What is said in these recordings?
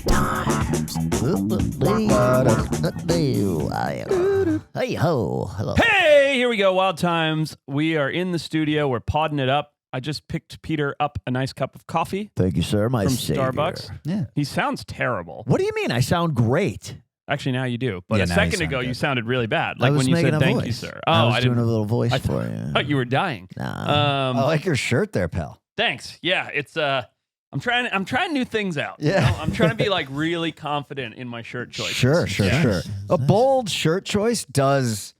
Wild Times. Hey ho. Hello. Hey, here we go, Wild Times. We are in the studio. We're podding it up. I just picked Peter up a nice cup of coffee Thank you, sir. My from savior. Starbucks. Yeah. He sounds terrible. What do you mean? I sound great. Actually, now you do. But Yeah, a now second you sound ago, you good. sounded really bad. I Like was when you making said a thank voice. you, sir. I Oh, was I doing a didn't. little voice I for you. thought you were dying. Nah. I like your shirt there, pal. Thanks. Yeah, it's I'm trying new things out. Yeah. You know? I'm trying to be like really confident in my shirt choices. Sure. Yeah. A bold shirt choice does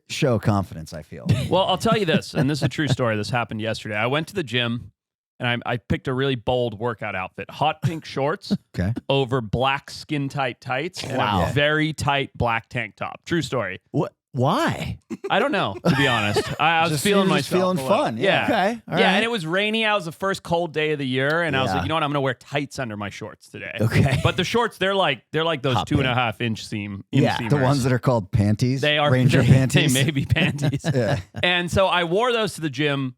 show confidence, I feel. Well, I'll tell you this, and this is a true story. This happened yesterday. I went to the gym, and I picked a really bold workout outfit. Hot pink shorts Okay. over black skin-tight tights and Wow. a very tight black tank top. True story. What? Why? I don't know, to be honest. I was Just- feeling you were just myself. feeling a little. fun, yeah. Okay. All Yeah, right. and it was rainy. It was the first cold day of the year, and I was Yeah. like, you know what? I'm going to wear tights under my shorts today. Okay. But the shorts, they're like those Hot 2.5 inch seam. Yeah, inseamers. The ones that are called panties. They are Ranger panties. They may be panties. Yeah. And so I wore those to the gym.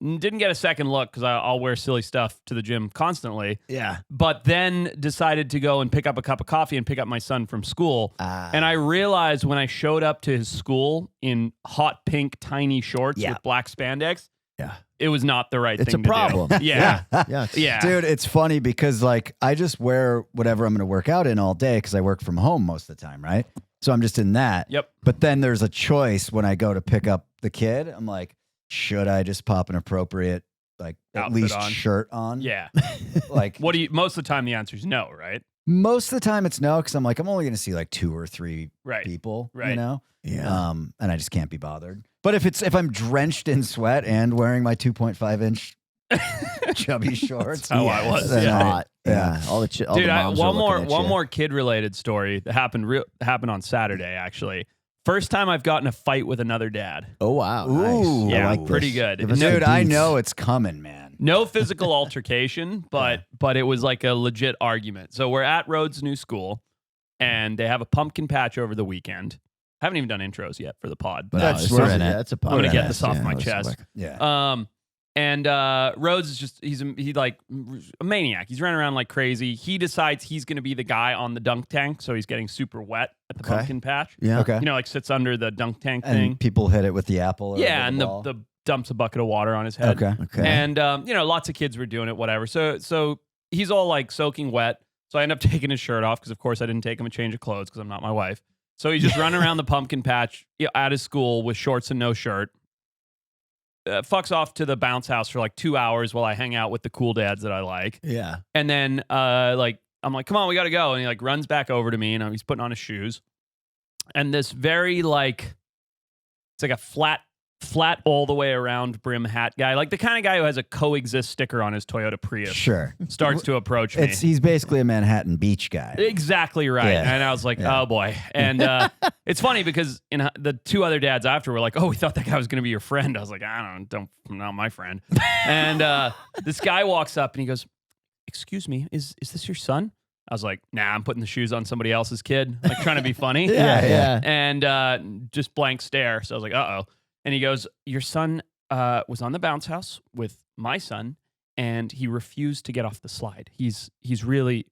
Didn't get a second look because I'll wear silly stuff to the gym constantly. Yeah. But then decided to go and pick up a cup of coffee and pick up my son from school. And I realized when I showed up to his school in hot pink tiny shorts Yeah. with black spandex, Yeah. it was not the right It's thing a to problem. do. Yeah. Yeah. Yeah. Dude, it's funny because like I just wear whatever I'm going to work out in all day because I work from home most of the time, right? So I'm just in that. Yep. But then there's a choice when I go to pick up the kid. I'm like, should I just pop an appropriate, like at Outfit least on. shirt on? Yeah. Like What do you, most of the time the answer is no, right? most of the time it's no because I'm like, I'm only going to see like 2 or 3 Right. people, you Right. know? Yeah. And I just can't be bothered. But if I'm drenched in sweat and wearing my 2.5 inch chubby shorts, how I was, then It's yeah. hot. Yeah. All the all Dude, the moms are one more looking at you. one more kid related story that happened on Saturday actually. First time I've gotten a fight with another dad. Oh wow. Ooh. Nice. Yeah, I like this. pretty good. Give us dude, some I beats. know it's coming, man. No physical altercation, but it was like a legit argument. So we're at Rhodes' new school, and they have a pumpkin patch over the weekend. Haven't even done intros yet for the pod, but No, That's it's worth in it. it. That's a I'm gonna get podcast. this off Yeah, my that's chest. quick. Yeah. And Rhodes is just he's like a maniac. He's running around like crazy. He decides he's gonna be the guy on the dunk tank, so he's getting super wet at the Okay. pumpkin patch. Yeah. Okay. You know, like sits under the dunk tank And thing. people hit it with the apple. Or Yeah, with and ball. the dumps a bucket of water on his head. Okay. Okay. And you know, lots of kids were doing it, whatever. So he's all like soaking wet. So I end up taking his shirt off because, of course, I didn't take him a change of clothes because I'm not my wife. So he's just running around the pumpkin patch at his school with shorts and no shirt. Fucks off to the bounce house for like 2 hours while I hang out with the cool dads that I like. Yeah. And then like I'm like, come on, we gotta go. And he like runs back over to me and he's putting on his shoes. And this very like it's like a flat all the way around brim hat guy, like the kind of guy who has a coexist sticker on his Toyota Prius, Sure. starts to approach me. He's basically a Manhattan Beach guy. Exactly right. Yeah. And I was like, Yeah. oh boy. And it's funny because the 2 other dads after were like, oh, we thought that guy was going to be your friend. I was like, don't not my friend. And this guy walks up and he goes, excuse me, is this your son? I was like, nah, I'm putting the shoes on somebody else's kid, like trying to be funny. Yeah. And just blank stare. So I was like, uh-oh. And he goes, your son was on the bounce house with my son, and he refused to get off the slide. He was really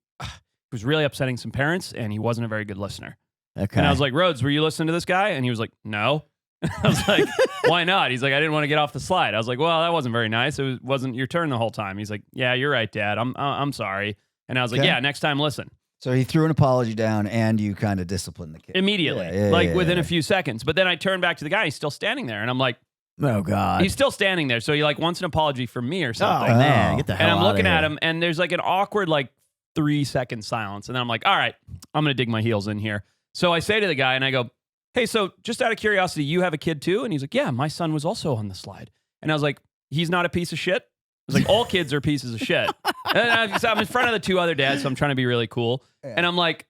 upsetting some parents, and he wasn't a very good listener. Okay. And I was like, Rhodes, were you listening to this guy? And he was like, no. I was like, why not? He's like, I didn't want to get off the slide. I was like, well, that wasn't very nice. It wasn't your turn the whole time. He's like, yeah, you're right, Dad. I'm sorry. And I was like, Okay. yeah, next time, listen. So he threw an apology down, and you kind of disciplined the kid Immediately, within a few seconds. But then I turned back to the guy. He's still standing there. And I'm like, oh God. he's still standing there. So he like wants an apology from me or Oh something. man, get the hell And I'm outta looking at here. him, and there's like an awkward, like 3-second silence. And then I'm like, all right, I'm going to dig my heels in here. So I say to the guy, and I go, hey, so just out of curiosity, you have a kid too? And he's like, yeah, my son was also on the slide. And I was like, he's not a piece of shit? I was like, all kids are pieces of shit. And I'm in front of the 2 other dads, so I'm trying to be really cool. Yeah. And I'm like,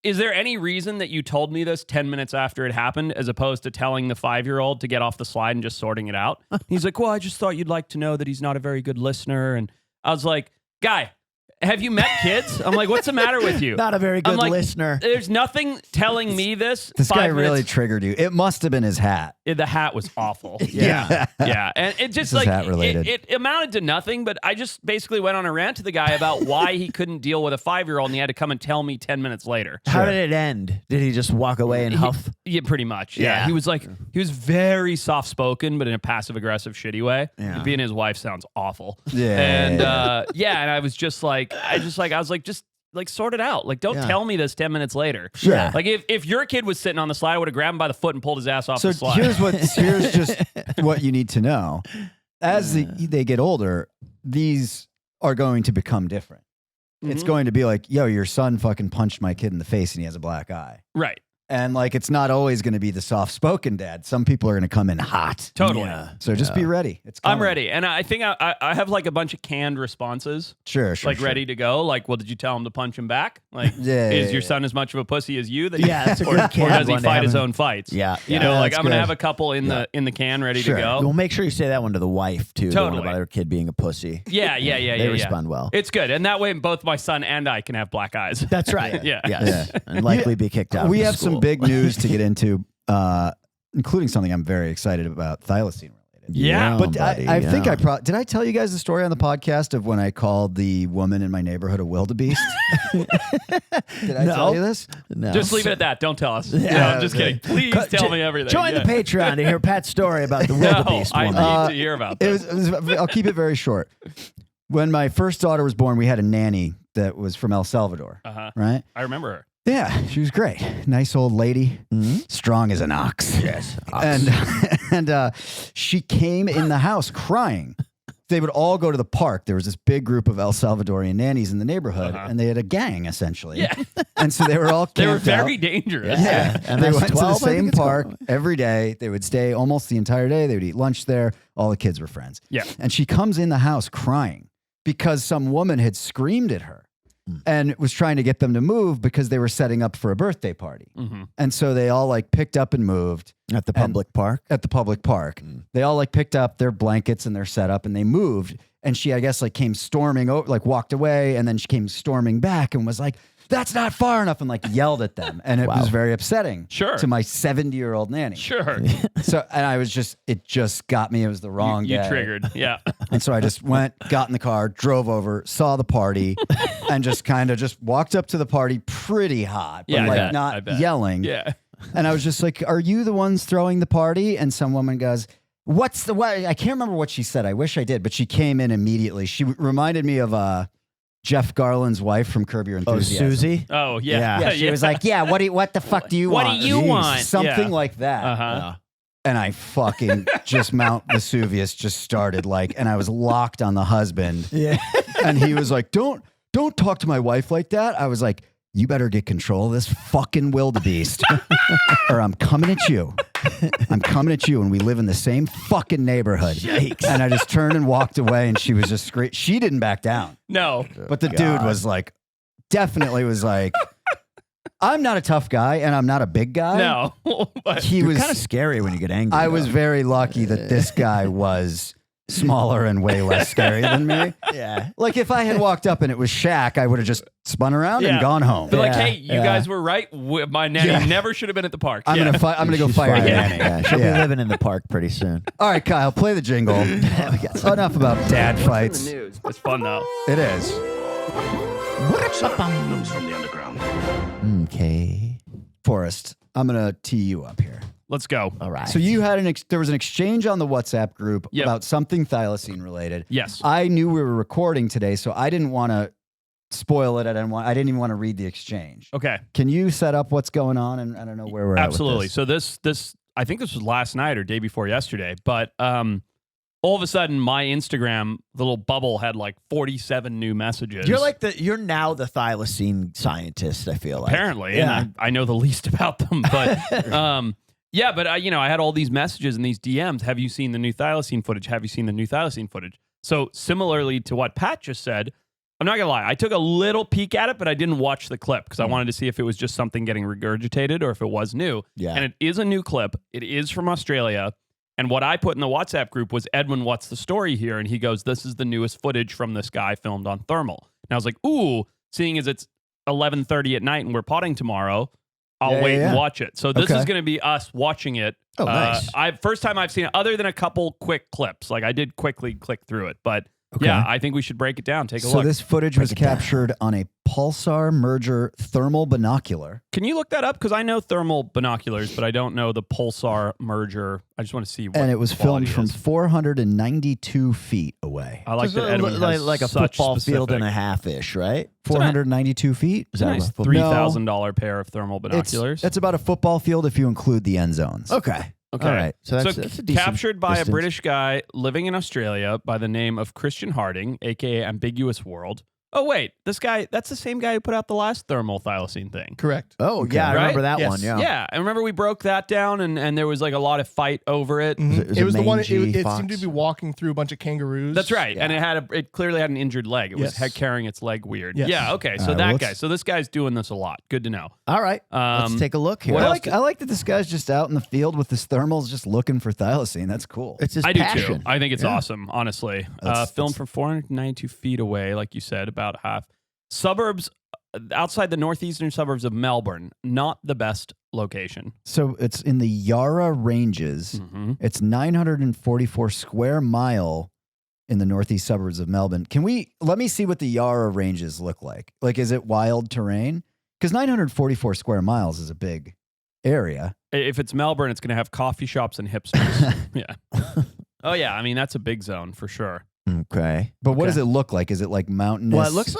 is there any reason that you told me this 10 minutes after it happened as opposed to telling the 5-year-old to get off the slide and just sorting it out? He's like, well, I just thought you'd like to know that he's not a very good listener. And I was like, guy, have you met kids? I'm like, what's the matter with you? Not a very good I'm like, listener. There's nothing telling me this. This guy 5 really minutes- triggered you. It must have been his hat. The hat was awful. Yeah. Yeah. And it just This is like, hat related. it amounted to nothing, but I just basically went on a rant to the guy about why he couldn't deal with a 5-year-old and he had to come and tell me 10 minutes later. How did it end? Did he just walk away and huff? Yeah, pretty much. Yeah. Yeah. He was like, he was very soft spoken, but in a passive aggressive, shitty way. Yeah. Being his wife sounds awful. Yeah. And and I was just like, just like sort it out. Like, don't Yeah. tell me this 10 minutes later. Sure. Like if your kid was sitting on the slide, I would have grabbed him by the foot and pulled his ass off So the slide. here's just what you need to know. As they get older, these are going to become different. It's Mhm. going to be like, yo, your son fucking punched my kid in the face and he has a black eye. Right. And like, it's not always going to be the soft-spoken dad. Some people are going to come in hot. Totally. Yeah. So just be ready. It's I'm coming. ready. And I think I have like a bunch of canned responses, Sure. like ready to go. Like, well, did you tell him to punch him back? Like, Yeah, is yeah, your yeah. son as much of a pussy as you? That Yeah, that's a or, good or canned does he one to fight have his in- own fights? Yeah. You know, like that's I'm gonna good. have a couple in the can ready Sure. to go. Well, make sure you say that one to the wife too. The one Totally. about her kid being a pussy. Yeah. They respond well. It's good, and that way both my son and I can have black eyes. That's right. Yeah. Yes. And likely be kicked out. We of have some school. big news to get into, including something I'm very excited about, Thylacine related. Yeah. But buddy, I think yeah. did I tell you guys the story on the podcast of when I called the woman in my neighborhood a wildebeest? Did I No. tell you this? No. Just leave it at that. Don't tell us. Yeah. No, I'm just kidding. Please Co- tell j- me everything. Join Yeah. the Patreon to hear Pat's story about the No, wildebeest I woman. need to hear about It this. was, I'll keep it very short. When my first daughter was born, we had a nanny that was from El Salvador, Uh-huh. right? I remember her. Yeah, she was great. Nice old lady, strong as an ox. Yes. And she came in the house crying. They would all go to the park. There was this big group of El Salvadorian nannies in the neighborhood, and they had a gang essentially. Yeah. And so they were all They were camped out. very dangerous. Yeah, And they that's went to the 12, I think same it's park called. every day. They would stay almost the entire day. They would eat lunch there. All the kids were friends. Yeah. And she comes in the house crying because some woman had screamed at her and was trying to get them to move because they were setting up for a birthday party. Mhm. And so they all like picked up and moved At the public park. at the public park. They all like picked up their blankets and their setup and they moved. And she, I guess, like came storming over, like walked away. And then she came storming back and was like, that's not far enough, and like yelled at them. And it was very upsetting Sure. to my 70-year-old nanny. Sure. So, and I was just, it just got me. It was the wrong You day. triggered. Yeah. And so I just went, got in the car, drove over, saw the party, and just kind of just walked up to the party pretty hot, but Yeah, I like bet, I not bet. yelling. Yeah. And I was just like, are you the ones throwing the party? And some woman goes, what? I can't remember what she said. I wish I did, but she came in immediately. She reminded me of Jeff Garland's wife from Curb Your Oh, Enthusiasm. Susie. Oh, yeah. Yeah, she was like, yeah, what the fuck do you What want? do you want? Something Yeah. like that. Uh-huh. And I fucking just Mount Vesuvius just started like, and I was locked on the husband. Yeah. And he was like, don't talk to my wife like that. I was like, you better get control of this fucking wildebeest or I'm coming at you. I'm coming at you. And we live in the same fucking neighborhood. Yikes. And I just turned and walked away and she was just screaming. She didn't back down. No. But the dude was like, definitely was like, I'm not a tough guy and I'm not a big guy. No. But He You're was kind of scary when you get angry. I though. was very lucky that this guy was smaller and way less scary than me. Yeah. Like if I had walked up and it was Shaq, I would have just spun around and Yeah. gone home. Be like, Yeah, hey, you yeah. guys were right. My nanny Yeah. never should have been at the park. I'm Yeah. gonna go She's fire fine. Nanny. Yeah, she'll Yeah. be living in the park pretty soon. All right, Kyle, play the jingle. Enough about dad fights. News. It's fun though. It is. News from the underground. Okay. Forrest, I'm gonna tee you up here. Let's go. All right. So you had there was an exchange on the WhatsApp group Yep. about something Thylacine related. Yes. I knew we were recording today, so I didn't want to spoil it. I didn't even want to read the exchange. Okay. Can you set up what's going on? And I don't know where we're Absolutely. at. So this I think this was last night or day before yesterday, but all of a sudden my Instagram, the little bubble had like 47 new messages. you're now the thylacine scientist, I feel like. Apparently, Yeah. and I know the least about them, but yeah, but I had all these messages and these DMs. Have you seen the new Thylacine footage? Have you seen the new Thylacine footage? So similarly to what Pat just said, I'm not gonna lie, I took a little peek at it, but I didn't watch the clip because I wanted to see if it was just something getting regurgitated or if it was new. Yeah. And it is a new clip. It is from Australia. And what I put in the WhatsApp group was, Edwin, what's the story here? And he goes, this is the newest footage from this guy filmed on thermal. And I was like, ooh, seeing as it's 11:30 at night and we're potting tomorrow, I'll wait and watch it. So this is going to be us watching it. Oh, nice. First time I've seen it, other than a couple quick clips. Like I did quickly click through it, but yeah, I think we should break it down. Take a look. So this footage was captured on a pulsar merger thermal binocular. Can you look that up? Because I know thermal binoculars, but I don't know the pulsar merger. I just want to see what And it was filmed quality from is. 492 feet away. I like that Edwin has like a such football field specific- and a half-ish, right? 492 feet? It's a nice $3,000 pair of thermal binoculars. That's about a football field if you include the end zones. Okay. Okay. All right. So that's a decent captured by distance. a British guy living in Australia by the name of Christian Harding, aka Ambiguous World. Oh wait, this guy, that's the same guy who put out the last thermal thylacine thing. Correct. Oh, yeah, I Right? remember that Yes. one. Yeah. Yeah, I remember we broke that down and there was like a lot of fight over it. Mhm. It was It was a the one. mangy It fox. seemed to be walking through a bunch of kangaroos. That's right. And it clearly had an injured leg. It was Yes. had carrying its leg weird. Yes. Yeah, okay. So All right, that well, guy. let's- So this guy's doing this a lot. Good to know. All right. Let's take a look here. what I else like that this guy's just out in the field with his thermals just looking for thylacine. That's cool. It's his I do passion. too. I think it's awesome, honestly. Filmed from 492 feet away, like you said, about half. Suburbs outside the northeastern suburbs of Melbourne, not the best location. So it's in the Yarra Ranges. Mhm. It's 944 square mile in the northeast suburbs of Melbourne. Let me see what the Yarra Ranges look like. Like, is it wild terrain? Because 944 square miles is a big area. If it's Melbourne, it's going to have coffee shops and hipsters. Yeah. Oh, yeah. I mean, that's a big zone for sure. Okay. But what Okay. does it look like? Is it like mountainous? Well, it looks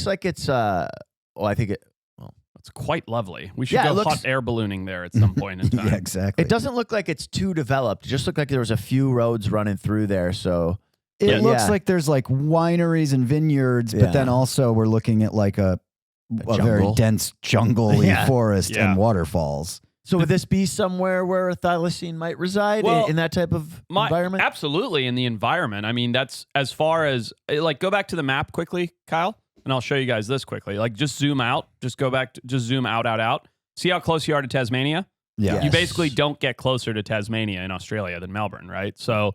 like it's well, I think It's quite lovely. We should Yeah, it go looks- hot air ballooning there at some point in time. yeah, exactly. it doesn't look like it's too developed. It just looked like there was a few roads running through there. So It looks Yeah. like there's like wineries and vineyards, Yeah. but then also we're looking at like a very jungle. dense jungle-y Yeah. forest Yeah. and waterfalls. So would this be somewhere where a thylacine might reside Well, in that type of environment? Absolutely, in the environment. I mean, that's as far as, like, go back to the map quickly, Kyle, and I'll show you guys this quickly. Like, just zoom out. Just go back. Just zoom out. See how close you are to Tasmania? Yeah. You basically don't get closer to Tasmania in Australia than Melbourne, right? So,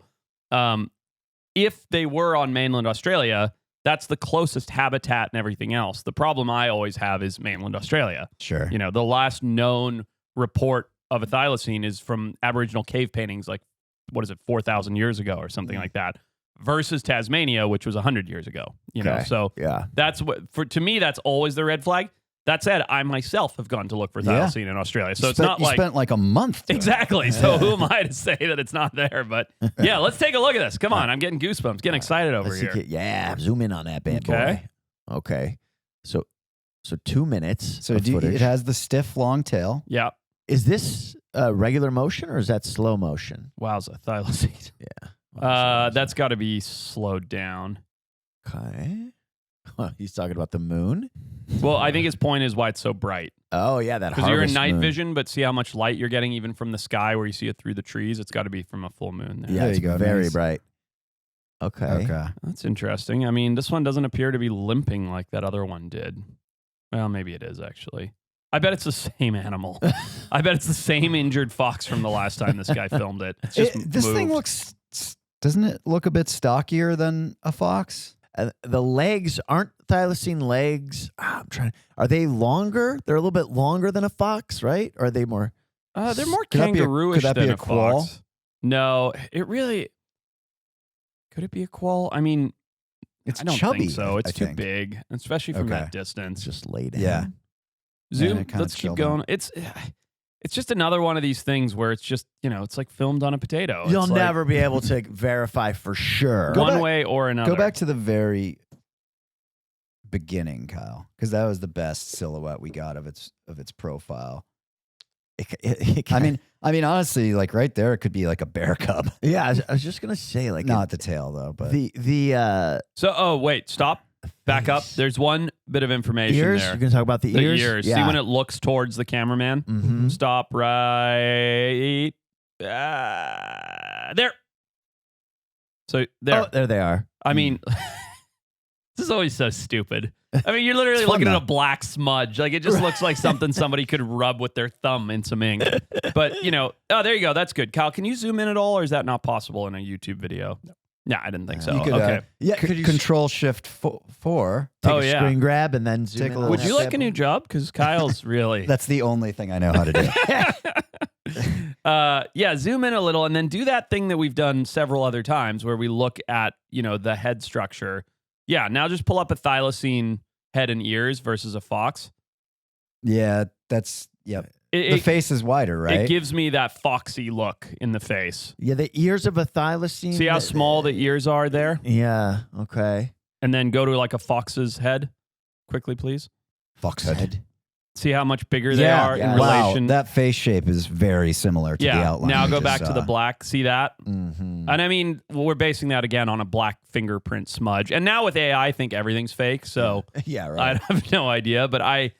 if they were on mainland Australia, that's the closest habitat and everything else. The problem I always have is mainland Australia. Sure. You know, the last known report of a thylacine is from Aboriginal cave paintings, like, 4,000 years ago or something like that, versus Tasmania, which was 100 years ago. You know, Okay. so Yeah. that's to me, that's always the red flag. That said, I myself have gone to look for Yeah. thylacine in Australia, so You it's spent- not you like spent like a month. doing it. exactly. So who am I to say that it's not there? But yeah, let's take a look at this. Come on, I'm getting goosebumps, getting excited over Let's here. see, yeah, zoom in on that bad Okay. boy. Okay. So 2 minutes. So of footage. it has the stiff long tail. Yeah, Is this regular motion or is that slow motion? wowza, thylacine. Yeah. That's got to be slowed down. Okay. He's talking about the moon. Well, I think his point is why it's so bright. Oh yeah, that Because you're in harvest night moon. vision, but see how much light you're getting even from the sky where you see it through the trees? It's got to be from a full moon there. Yeah, There it's you go, very nice. bright. Okay. Okay. That's interesting. I mean, this one doesn't appear to be limping like that other one did. Well, maybe it is actually. I bet it's the same animal. I bet it's the same injured fox from the last time this guy filmed it. It's just This thing moved. looks, doesn't it look a bit stockier than a fox? The legs aren't thylacine legs. Are they longer? They're a little bit longer than a fox, right? Or are they more? They're more Could that be a- kangaroo-ish could that be than a a quoll? fox. No, it really. Could it be a quoll? I mean, It's I don't chubby. think so. It's I too think. big, especially from that Okay. distance. It's just laid down. Yeah. Zoom. it kinda Let's keep chilled going. It's just another one of these things where it's just, it's like filmed on a potato. You'll It's like never be able to verify for sure. Go one back- way or another. Go back to the very beginning, Kyle, because that was the best silhouette we got of its profile. I mean, honestly, like right there, it could be like a bear cub. yeah, I was just gonna say, like, Not the tail though, but the So, oh wait, stop, back up. There's one bit of information ears. there. You're gonna talk about the The ears. ears. Yeah. See when it looks towards the cameraman. Mm-hmm. Stop right there. So there. Oh, there they are. I mean, This is always so stupid. I mean, you're literally It's fun, looking at though. a black smudge. Like, it just looks like something somebody could rub with their thumb in some ink. But, you know, oh, there you go. That's good. Kyle, can you zoom in at all, or is that not possible in a YouTube video? No, I didn't think so. You could, Okay. Yeah, could you Control Shift 4. take Oh, a yeah. screen grab and then zoom Take a in look. on Would that you like bad a new boy? job? Because Kyle's really... That's the only thing I know how to do. Yeah, zoom in a little and then do that thing that we've done several other times where we look at, you know, the head structure. Yeah, now just pull up a thylacine head and ears versus a fox. Yeah, that's yep. It, The it, face is wider, right? it gives me that foxy look in the face. Yeah, the ears of a thylacine. See how small the ears are there? Yeah. Okay. And then go to like a fox's head quickly, please. Fox head. See how much bigger they are yeah. in Wow, relation. that face shape is very similar to the yeah. outline. Now we go just back to the saw. black. See that? Mm-hmm. And I mean, we're basing that again on a black fingerprint smudge. And now with AI, I think everything's fake. So Yeah. I Right. have no idea. But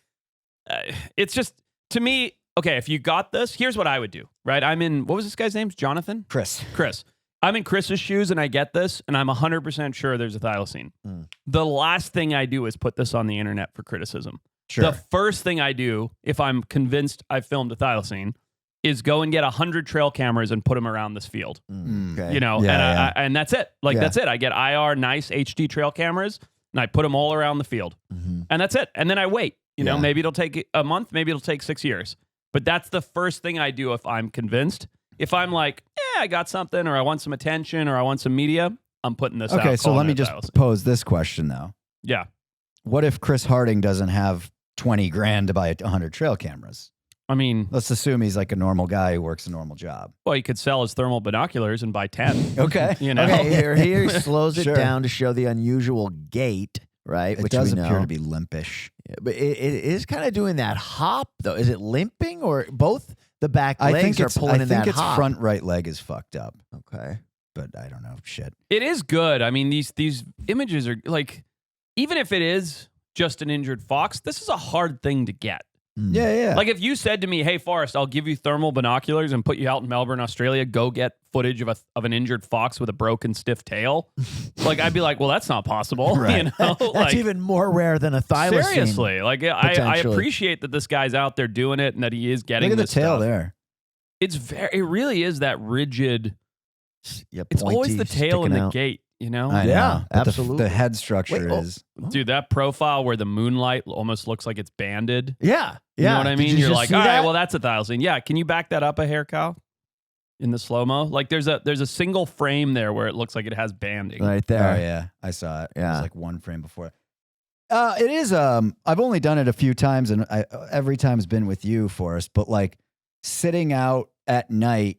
it's just, to me, okay, if you got this, here's what I would do, right? I'm in, what was this guy's name? Jonathan? Chris. Chris. I'm in Chris's shoes and I get this and I'm 100% sure there's a thylacine. Mm. The last thing I do is put this on the internet for criticism. Sure. The first thing I do, if I'm convinced I filmed a thylacine, is go and get 100 trail cameras and put them around this field. Mm. Okay. You know, Yeah, and that's it. Like, Yeah. that's it. I get IR nice HD trail cameras and I put them all around the field. Mm-hmm. And that's it. And then I wait. You know, Yeah. maybe it'll take a month, maybe it'll take 6 years. But that's the first thing I do if I'm convinced. If I'm like, I got something, or I want some attention, or I want some media, I'm putting this out. Okay, so calling let me it just thylacine. pose this question though. Yeah. What if Chris Harding doesn't have 20 grand to buy 100 trail cameras? I mean, Let's assume he's like a normal guy who works a normal job. well, you could sell his thermal binoculars and buy 10. Okay. You know? Okay. Here he slows it Sure. down to show the unusual gait. Right. It Which does we appear know. to be limpish. Yeah, but it is kind of doing that hop though. Is it limping or both the back I legs think are it's pulling in I think that its hop? front right leg is fucked up, Okay. but I don't know. Shit. It is good. I mean, these images are like, even if it is just an injured fox, this is a hard thing to get. Mm. Yeah. Like, if you said to me, "Hey, Forrest, I'll give you thermal binoculars and put you out in Melbourne, Australia, go get footage of an injured fox with a broken stiff tail," like, I'd be like, "Well, that's not possible." Right. You know, That's like, even more rare than a thylacine. seriously. Like, I potentially. appreciate that this guy's out there doing it and that he is getting Look at the this tail stuff. there. It really is that rigid. Yeah, It's always the pointy, tail and sticking the out. gait. You know, I Yeah, know. But absolutely. The head structure Wait, oh. is. dude, that profile where the moonlight almost looks like it's banded. Yeah. You Yeah. know what I Did mean? you You're just like, see all right, that? well, that's a thylacine. Yeah. Can you back that up a hair, Kyle? In the slow mo, like there's a single frame there where it looks like it has banding. right Oh there. yeah, I saw it. It Yeah. was like one frame before. It is. I've only done it a few times, and every time's been with you, Forrest. But like sitting out at night,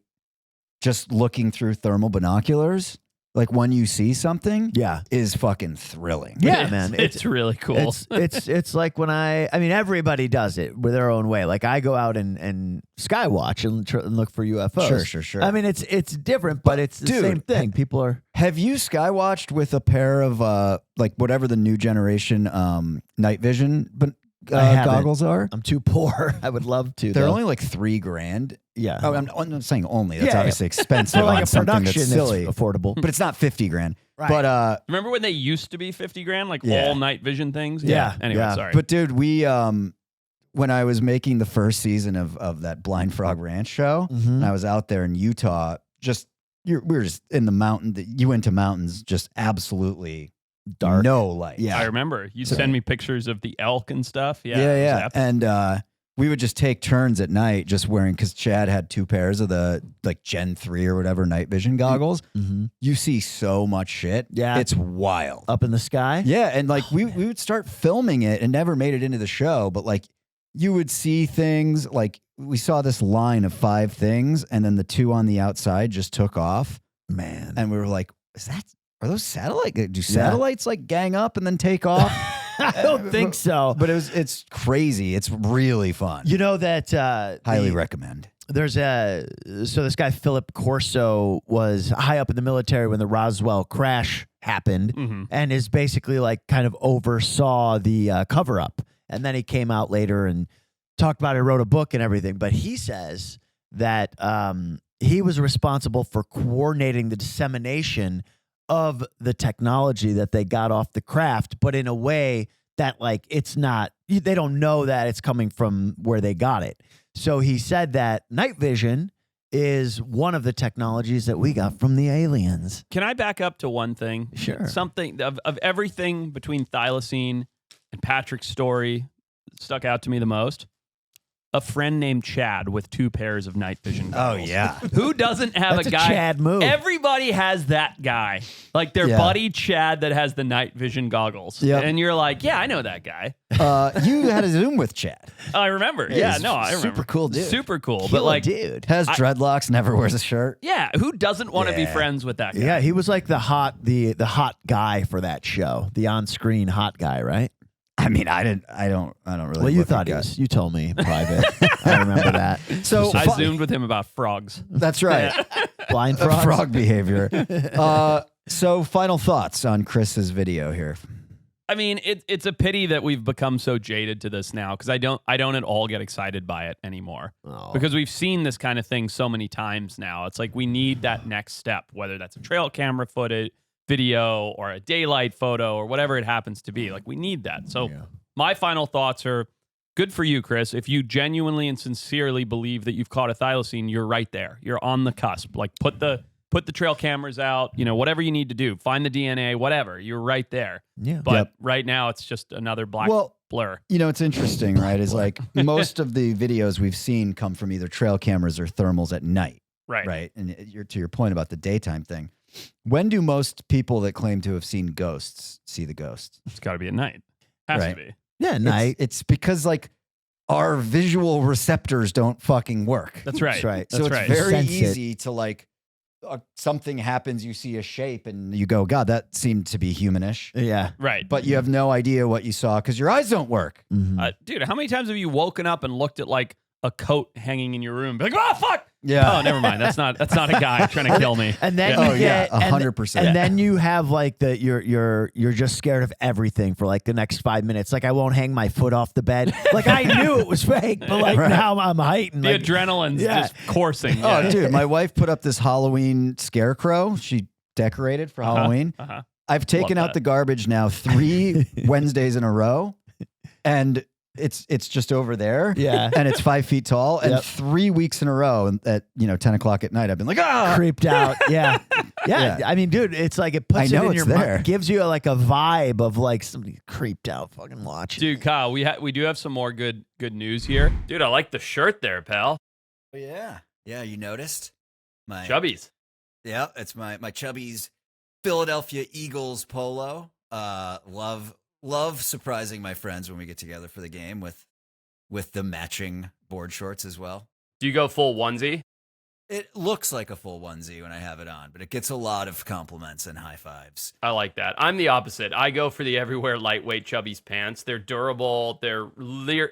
just looking through thermal binoculars, like when you see something, Yeah. is fucking thrilling. Yeah, It's- man. It's really cool. It's like when I mean everybody does it with their own way. Like I go out and skywatch and look for UFOs. Sure. I mean it's different, but it's the dude, same thing. People are Have you skywatched with a pair of like whatever the new generation night vision I haven't. goggles are? I'm too poor. I would love to. They're though. only like $3,000. yeah. Oh, I'm not saying only. That's Yeah, obviously expensive For like on a something production, that's silly. it's affordable. But it's not $50,000. Right. But Remember when they used to be 50 grand, like Yeah. all night vision things? Yeah. Anyway, Yeah. sorry. but dude, we when I was making the first season of that Blind Frog Ranch show, Mhm. and I was out there in Utah, we were just in the mountain. You went to mountains, just absolutely Dark. no light. Yeah. I remember you So- send me pictures of the elk and stuff. Yeah. it was yeah. epic. And we would just take turns at night, just wearing because Chad had 2 pairs of the like Gen 3 or whatever night vision goggles. Mhm. You see so much shit. Yeah. It's wild. Up in the sky. Yeah, and like we would start filming it and never made it into the show, but like you would see things like we saw this line of 5 things and then the 2 on the outside just took off Man. and we were like, are those satellite? Do satellites like gang up and then take off? I don't think so. But it's crazy. It's really fun. You know that Highly recommend. There's so this guy Philip Corso was high up in the military when the Roswell crash happened, Mhm. and is basically like kind of oversaw the cover up. And then he came out later and talked about it, wrote a book and everything. But he says that he was responsible for coordinating the dissemination of the technology that they got off the craft, but in a way that like it's not, they don't know that it's coming from where they got it. So he said that night vision is one of the technologies that we got from the aliens. Can I back up to one thing? Sure. Something of everything between Thylacine and Patrick's story stuck out to me the most. A friend named Chad with 2 pairs of night vision goggles. Oh, yeah. Who doesn't have That's a a guy? Chad move. Everybody has that guy. Like their Yeah. buddy Chad that has the night vision goggles. Yep. And you're like, yeah, I know that guy. You had a Zoom with Chad. I remember. Yeah, Yeah, no, I remember. super cool dude. Super cool. But Killer like, dude. Has dreadlocks, never wears a shirt. yeah, who doesn't want to be Yeah. friends with that guy? Yeah, he was like the hot guy for that show, the on-screen hot guy, right? I mean, I don't really. Well, you look thought at he guys. was. You told me in private. I remember that. So I zoomed with him about frogs. That's right. Blind frogs. Frog behavior. So final thoughts on Chris's video here. I mean, it's a pity that we've become so jaded to this now because I don't at all get excited by it anymore Oh. because we've seen this kind of thing so many times now. It's like we need that next step, whether that's a trail camera footage, video, or a daylight photo, or whatever it happens to be. Like we need that. So my final thoughts are: good for you, Chris. If you genuinely and sincerely believe that you've caught a thylacine, you're right there. You're on the cusp. Like put the trail cameras out, whatever you need to do. Find the DNA, whatever. You're right there. Yeah. But right now, it's just another black blur. It's interesting, right? Is like most of the videos we've seen come from either trail cameras or thermals at night, Right. right? And to your point about the daytime thing, when do most people that claim to have seen ghosts see the ghosts? It's got to be at night. Has Right. to be. Yeah, night. It's because like our visual receptors don't fucking work. That's right. That's right. So That's it's right. very Sense it. easy to like something happens, you see a shape, and you go, "God, that seemed to be humanish," Yeah. Right. but you have no idea what you saw because your eyes don't work. Mhm. Dude, how many times have you woken up and looked at like a coat hanging in your room? Be like, oh, fuck. Yeah. Oh, never mind. That's not a guy trying to kill me. And then Yeah. you Oh, yeah, get 100%. And then you have like you're just scared of everything for like the next 5 minutes. Like I won't hang my foot off the bed. Like I knew it was fake, but like Right. now I'm heightened. The Like, adrenaline's Yeah. just coursing. Oh, Yeah. dude, my wife put up this Halloween scarecrow. She decorated for Halloween. Uh-huh. I've taken Love out that. the garbage now 3 Wednesdays in a row, and it's just over there. Yeah. And it's 5 feet tall. And Yep. 3 weeks in a row at 10 o'clock at night, I've been like, creeped out. Yeah. Yeah. I mean, dude, it's like it puts I know it in it's your there. mind, gives you like a vibe of like somebody creeped out fucking watching. Dude, Kyle, we do have some more good news here. Dude, I like the shirt there, pal. Oh, yeah. Yeah, you noticed? My Chubbies. Yeah, it's my Chubby's Philadelphia Eagles polo. Love surprising my friends when we get together for the game with the matching board shorts as well. Do you go full onesie? It looks like a full onesie when I have it on, but it gets a lot of compliments and high fives. I like that. I'm the opposite. I go for the everywhere lightweight Chubbies pants. They're durable. They're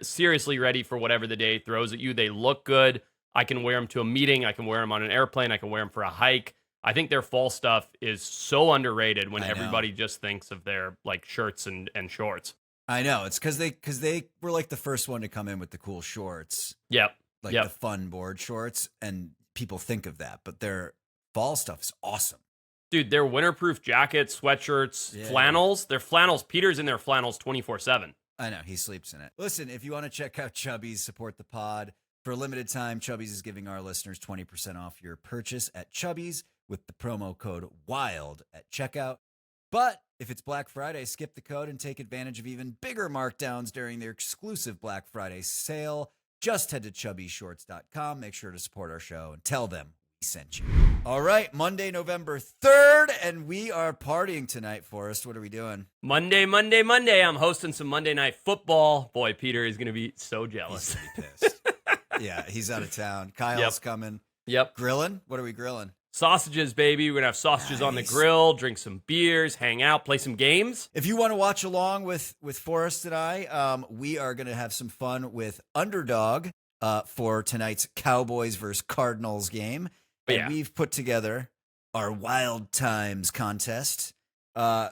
seriously ready for whatever the day throws at you. They look good. I can wear them to a meeting. I can wear them on an airplane. I can wear them for a hike. I think their fall stuff is so underrated when I know. everybody just thinks of their like shirts and shorts. I know, it's because they were like the first one to come in with the cool shorts, Yep. like Yep. the fun board shorts, and people think of that, but their fall stuff is awesome. Dude, they're winterproof jackets, sweatshirts, Yeah. flannels. They're flannels. Peter's in their flannels 24/7. I know, he sleeps in it. Listen, if you want to check out Chubby's, support the pod. For a limited time, Chubby's is giving our listeners 20% off your purchase at Chubby's with the promo code WILD at checkout. But if it's Black Friday, skip the code and take advantage of even bigger markdowns during their exclusive Black Friday sale. Just head to chubbyshorts.com. Make sure to support our show and tell them we sent you. All right, Monday, November 3rd, and we are partying tonight, Forrest. What are we doing? Monday. I'm hosting some Monday Night Football. Boy, Peter is going to be so jealous. He's going to be pissed. Yeah, he's out of town. Kyle's Yep. coming. Yep. Grilling? What are we grilling? Sausages, baby. We're going to have sausages on the Nice. grill, drink some beers, hang out, play some games. If you want to watch along with Forrest and I, we are going to have some fun with Underdog for tonight's Cowboys versus Cardinals game. And Yeah. we've put together our Wild Times contest.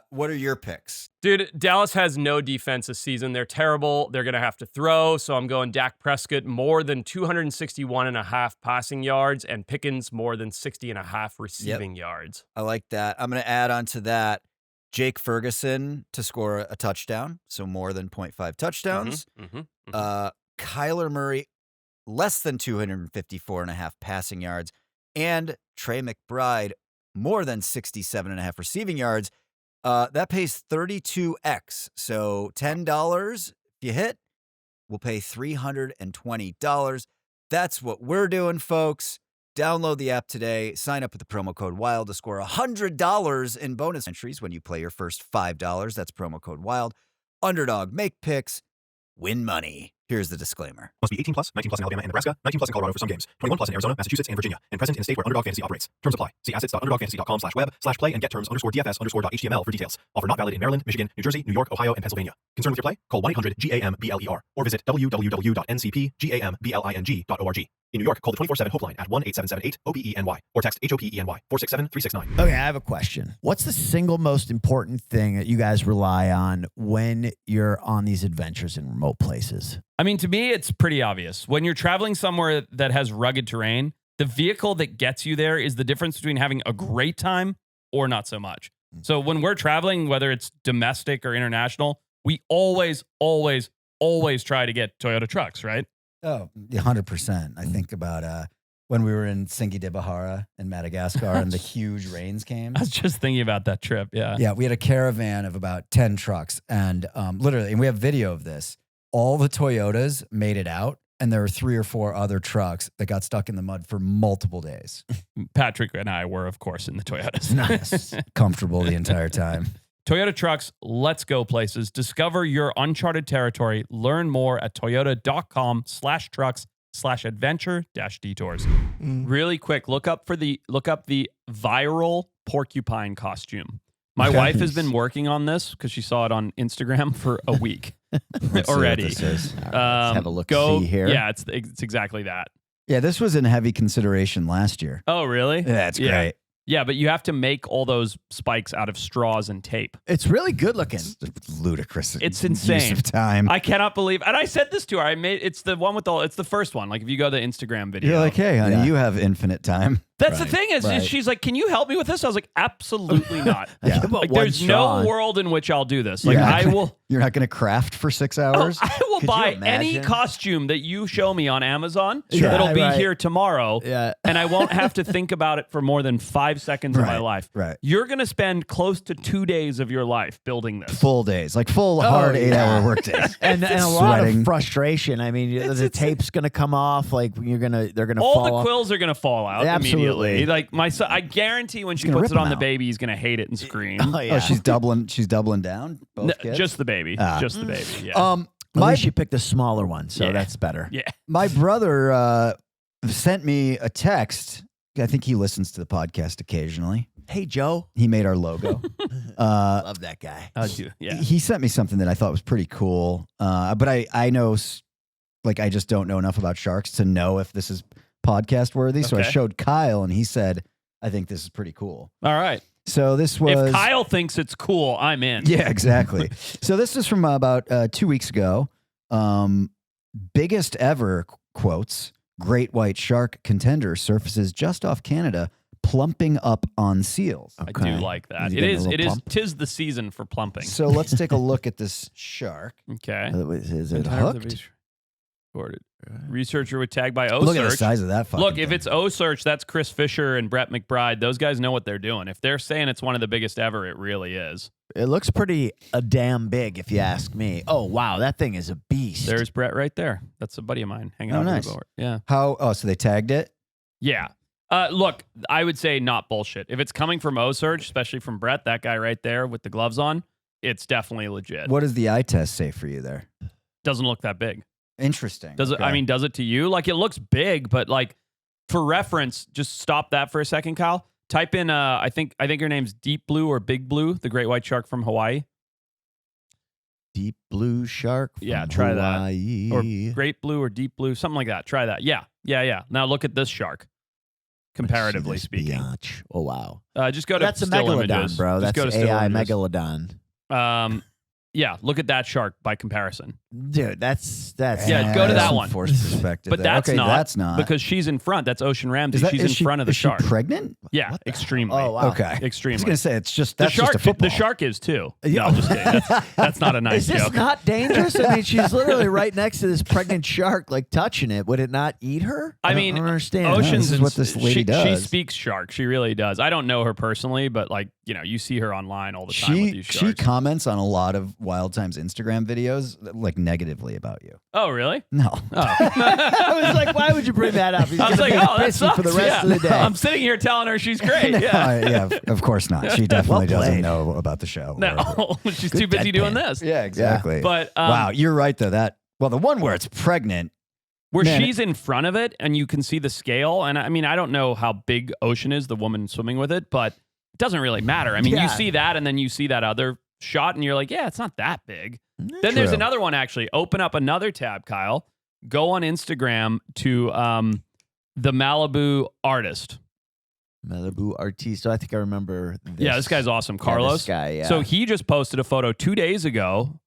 What are your picks? Dude, Dallas has no defense this season. They're terrible. They're going to have to throw. So I'm going Dak Prescott more than 261.5 passing yards and Pickens more than 60.5 receiving yards. I like that. I'm going to add on to that Jake Ferguson to score a touchdown. So more than 0.5 touchdowns. Kyler Murray, less than 254.5 passing yards. And Trey McBride, more than 67.5 receiving yards. That pays 32x. So $10 if you hit, we'll pay $320. That's what we're doing, folks. Download the app today. Sign up with the promo code WILD to score $100 in bonus entries when you play your first $5. That's promo code WILD. Underdog, make picks, win money. Here's the disclaimer. Must be 18 plus, 19 plus in Alabama and Nebraska, 19 plus in Colorado for some games, 21 plus in Arizona, Massachusetts, and Virginia, and present in a state where Underdog Fantasy operates. Terms apply. See assets.underdogfantasy.com/web/play and get terms _DFS_HTML for details. Offer not valid in Maryland, Michigan, New Jersey, New York, Ohio, and Pennsylvania. Concerned with your play? Call 1-800-GAM-BLER or visit www.ncpgamblining.org. In New York, call the 24/7 Hope line at 1-8778-OBENY or text HOPENY 467-369. Okay, I have a question. What's the single most important thing that you guys rely on when you're on these adventures in remote places? I mean, to me, it's pretty obvious. When you're traveling somewhere that has rugged terrain, the vehicle that gets you there is the difference between having a great time or not so much. So when we're traveling, whether it's domestic or international, we always try to get Toyota trucks, right? Oh, 100%. I think about when we were in Cinque de Bahara in Madagascar and the huge rains came. I was just thinking about that trip. Yeah. Yeah, we had a caravan of about 10 trucks. And literally, and we have video of this, all the Toyotas made it out. And there were 3 or 4 other trucks that got stuck in the mud for multiple days. Patrick and I were, of course, in the Toyotas. Nice. Comfortable the entire time. Toyota trucks, let's go places. Discover your uncharted territory. Learn more at toyota.com/trucks/adventure-detours. Really quick, look up the viral porcupine costume. My wife has been working on this because she saw it on Instagram for a week already. Let's have a look. Go See here. Yeah, it's exactly that. Yeah, this was in heavy consideration last year. Oh, really? Yeah, that's great. Yeah, but you have to make all those spikes out of straws and tape. It's really good looking. It's ludicrous. It's insane. Use of time. I cannot believe, and I said this to her. It's the one with it's the first one. Like if you go to the Instagram video, You're like, hey, honey, you have infinite time. That's the thing is she's like, can you help me with this? I was like, absolutely not. Yeah. Like, there's no world in which I'll do this. Like I will. You're not going to craft for 6 hours? I will Could buy you any imagine? costume that you show me on Amazon Sure. that'll be Right. here tomorrow. Yeah. And I won't have to think about it for more than 5 seconds of my life. Right. You're going to spend close to 2 days of your life building this. Full days, like full hard 8-hour work days. and a lot of Sweating. frustration. I mean, the tape's gonna come off. Like they're gonna All fall the off. quills are going to fall out Absolutely. immediately. Like my son, I guarantee when she gonna puts rip it on them the out. baby, he's going to hate it and scream. Oh yeah. Oh, she's doubling down. Both kids? Just the baby. Ah. Just the baby. Yeah. At least you picked a smaller one, so that's better. Yeah. My brother sent me a text. I think he listens to the podcast occasionally. Hey Joe, He made our logo. love that guy. Yeah. He sent me something that I thought was pretty cool. But I know, like, I just don't know enough about sharks to know if this is podcast worthy. So I Okay. showed Kyle, and he said, I think this is pretty cool. All right. So this was. If Kyle thinks it's cool, I'm in. Yeah, exactly. So this is from about 2 weeks ago. Biggest ever, quotes, great white shark contender surfaces just off Canada, plumping up on seals. I do like that. Is he It getting a is. little It is. plump? Tis the season for plumping. So let's take a look at this shark. Okay. Is it hooked? Researcher with tag by O Look at the Search. size of that fucking Look, if thing. it's O Search, that's Chris Fisher and Brett McBride. Those guys know what they're doing. If they're saying it's one of the biggest ever, it really is. It looks pretty damn big, if you ask me. Oh wow, that thing is a beast. There's Brett right there. That's a buddy of mine hanging Oh, out nice. the board. Yeah. So they tagged it? Yeah. Look, I would say not bullshit. If it's coming from O Search, especially from Brett, that guy right there with the gloves on, it's definitely legit. What does the eye test say for you there? Doesn't look that big. Interesting. Does it? Okay. I mean, does it to you? Like it looks big, but like for reference, just stop that for a second, Kyle. Type in. I think your name's Deep Blue or Big Blue, the great white shark from Hawaii. Deep blue shark. From Yeah, try Hawaii. that. Or Great Blue or Deep Blue, something like that. Try that. Yeah. Now look at this shark. comparatively speaking. Biatch. Oh wow, Just go to that's a still megalodon, images. bro. Just That's go to still AI images. megalodon. Yeah, look at that shark by comparison. Dude, that's Yeah, go to that some one. Forced perspective. But there. that's okay, not. That's not. Because she's in front. That's Ocean Ramsey. Is that- She's is in she- front of the is she shark. pregnant? Yeah, extremely. Oh wow. Okay. I was Extremely. gonna say it's just The that's shark, just a football. the shark is too. Yeah. No, I'm just kidding. That's not a nice Is this joke. not dangerous? I mean, she's literally right next to this pregnant shark, like touching it. Would it not eat her? I mean, don't understand. Oceans This is what this lady she does. speaks shark. She really does. I don't know her personally, but like, you know, you see her online all the time with these She sharks. comments on a lot of Wild Times Instagram videos like negatively about you. Oh, really? No. Oh. I was like, why would you bring that up? He's I was gonna like, be oh, that pissy sucks. for the rest of the day. I'm sitting here telling her she's great. Yeah. Yeah, of course not. She definitely Well doesn't played. know about the show. No, she's Good too busy deadpan. doing this. Yeah, exactly. But wow, you're right though. Well, the one where it's pregnant. where Man. she's in front of it and you can see the scale. And I mean, I don't know how big Ocean is, the woman swimming with it, but it doesn't really matter. I mean, Yeah. you see that and then you see that other shot and you're like, yeah, it's not that big. Then there's True. another one actually. Open up another tab, Kyle. Go on Instagram to the Malibu artist. Malibu Artista. I think I remember this. Yeah, this guy's awesome. Yeah, Carlos. this guy, yeah. So he just posted a photo 2 days ago.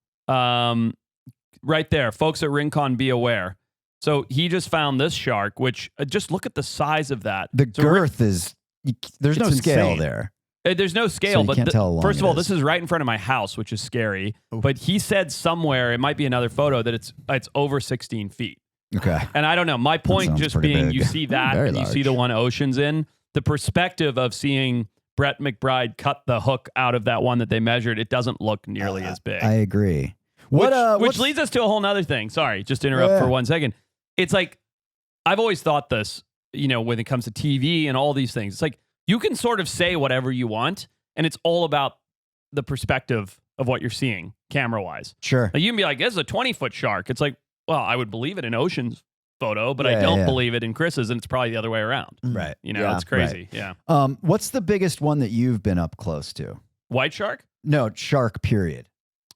Right there. Folks at Rincon, be aware. So he just found this shark, which just look at the size of that. The So girth is. There's no It's scale insane. there. There's no scale, you but can't tell how long first of it all, is. this is right in front of my house, which is scary. But he said somewhere, it might be another photo, that it's over 16 feet. Okay. And I don't know. My point sounds just pretty being, big. you see that, Very and you see large. the one Ocean's in. The perspective of seeing Brett McBride cut the hook out of that one that they measured, it doesn't look nearly as big. I agree. Which what's- leads us to a whole nother thing. Sorry, just to interrupt for 1 second. It's like, I've always thought this, you know, when it comes to TV and all these things. It's like, you can sort of say whatever you want, and it's all about the perspective of what you're seeing camera-wise. Sure. Like, you can be like, this is a 20-foot shark. It's like, well, I would believe it in Ocean's photo, but I Yeah, don't yeah. believe it in Chris's, and it's probably the other way around. Right. You know, Yeah, it's crazy. Yeah. What's the biggest one that you've been up close to? White shark? No, shark. Period.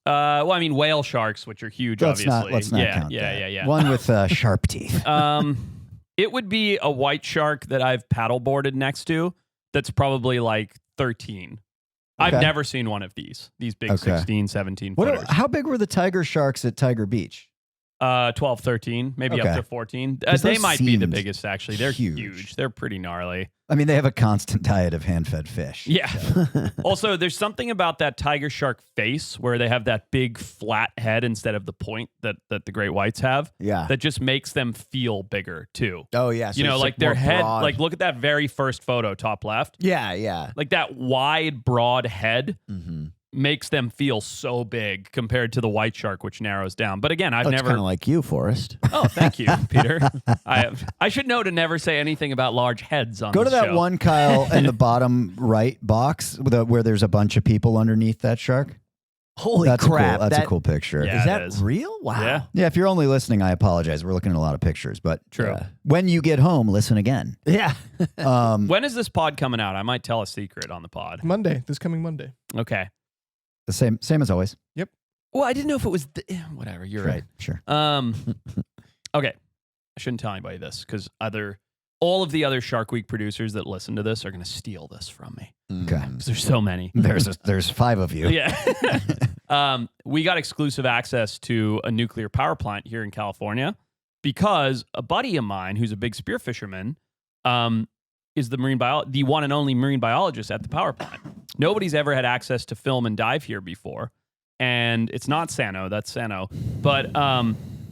Well, I mean, whale sharks, which are huge, Let's obviously. not count that. Yeah. One with sharp teeth. It would be a white shark that I've paddleboarded next to that's probably like 13. I've Okay. never seen one of these big Okay. 16, 17 footers. How big were the tiger sharks at Tiger Beach? 12, 13, maybe Okay. up to 14. 'Cause They those might be the seemed biggest, actually. They're huge. huge. They're pretty gnarly. I mean, they have a constant diet of hand-fed fish. Yeah. Also, there's something about that tiger shark face where they have that big flat head instead of the point that the great whites have Yeah. that just makes them feel bigger, too. Oh yeah. So You know, it's, like their more head, broad. like look at that very first photo, top left. Yeah, yeah. Like that wide, broad head Mm-hmm. makes them feel so big compared to the white shark, which narrows down. But again, I've It's never. kind of like you, Forrest. Oh, thank you, Peter. I should know to never say anything about large heads on Go to this that show. one, Kyle, in the bottom right box where there's a bunch of people underneath that shark. Holy That's crap! Cool. That's a cool picture. Yeah. Is it that is. real? Wow. Yeah. Yeah, if you're only listening, I apologize. We're looking at a lot of pictures, but True. when you get home, listen again. Yeah. When is this pod coming out? I might tell a secret on the pod. This coming Monday. Okay. The same as always. Well, I didn't know if it was whatever. You're Sure, right. Sure. Okay. I shouldn't tell anybody this because all of the other Shark Week producers that listen to this are going to steal this from me Okay. because there's so many. There's 5 of you. Yeah. We got exclusive access to a nuclear power plant here in California because a buddy of mine who's a big spear fisherman is the one and only marine biologist at the power plant. Nobody's ever had access to film and dive here before. And it's not Sano, that's Sano. But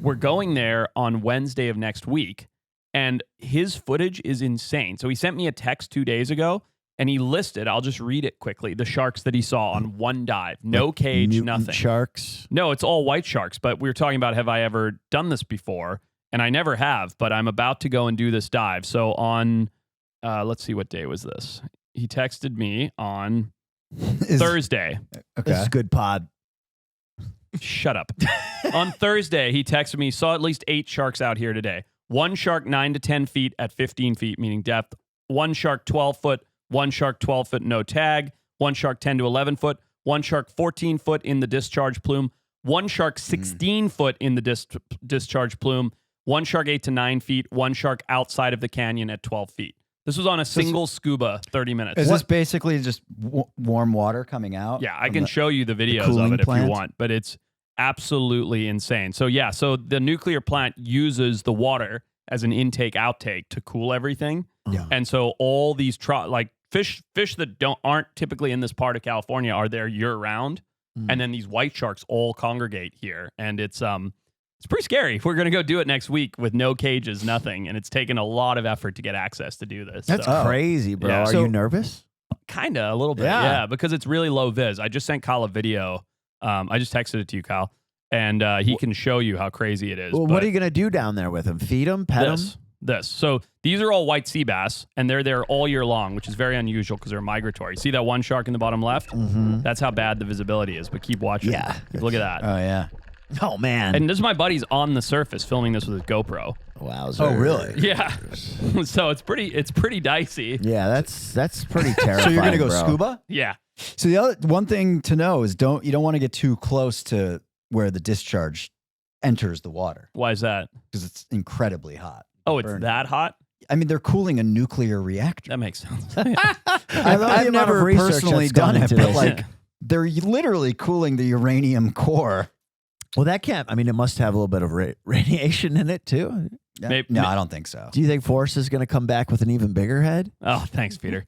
we're going there on Wednesday of next week. And his footage is insane. So he sent me a text 2 days ago and he listed, I'll just read it quickly, the sharks that he saw on one dive. No cage, Mutant nothing. Sharks. No, it's all white sharks. But we were talking about, have I ever done this before? And I never have, but I'm about to go and do this dive. So on, let's see, what day was this? He texted me on Thursday. This is good pod. Shut up. On Thursday, he texted me, saw at least 8 sharks out here today. One shark 9 to 10 feet at 15 feet, meaning depth. One shark 12 foot. One shark 12 foot, no tag. One shark 10 to 11 foot. One shark 14 foot in the discharge plume. One shark 16 foot in the discharge plume. One shark 8 to 9 feet. One shark outside of the canyon at 12 feet. This was on a single scuba, 30 minutes. Is this basically just warm water coming out? Yeah, I can show you the videos of it if you want, but it's absolutely insane. So yeah, so the nuclear plant uses the water as an intake-outtake to cool everything. Yeah. And so all these fish that aren't typically in this part of California are there year-round. And then these white sharks all congregate here. And it's pretty scary. We're going to go do it next week with no cages, nothing. And it's taken a lot of effort to get access to do this. That's So, crazy, bro. Yeah. Are you nervous? kind of, a little bit. Yeah. Yeah, because it's really low vis. I just sent Kyle a video. I just texted it to you, Kyle. And he can show you how crazy it is. Well, what are you going to do down there with him? Feed him? Pet him? This. So these are all white sea bass, and they're there all year long, which is very unusual because they're migratory. See that one shark in the bottom left? Mm-hmm. That's how bad the visibility is, but keep watching. Yeah. Look at that. Oh, yeah. Oh, man. And this is my buddy's on the surface filming this with his GoPro. Wowzer. Oh, really? Yeah. So it's pretty dicey. Yeah, that's pretty terrifying. So you're gonna go bro. scuba? Yeah. So the other one thing to know is you don't want to get too close to where the discharge enters the water Why is that? because it's incredibly hot. Oh, it's Burn. that hot? I mean, they're cooling a nuclear reactor. That makes sense. I've never personally done it, but this. like they're literally cooling the uranium core. Well, that can't. I mean, it must have a little bit of radiation in it too. Maybe- No, I don't think so. Do you think Forrest is going to come back with an even bigger head? Oh, thanks, Peter.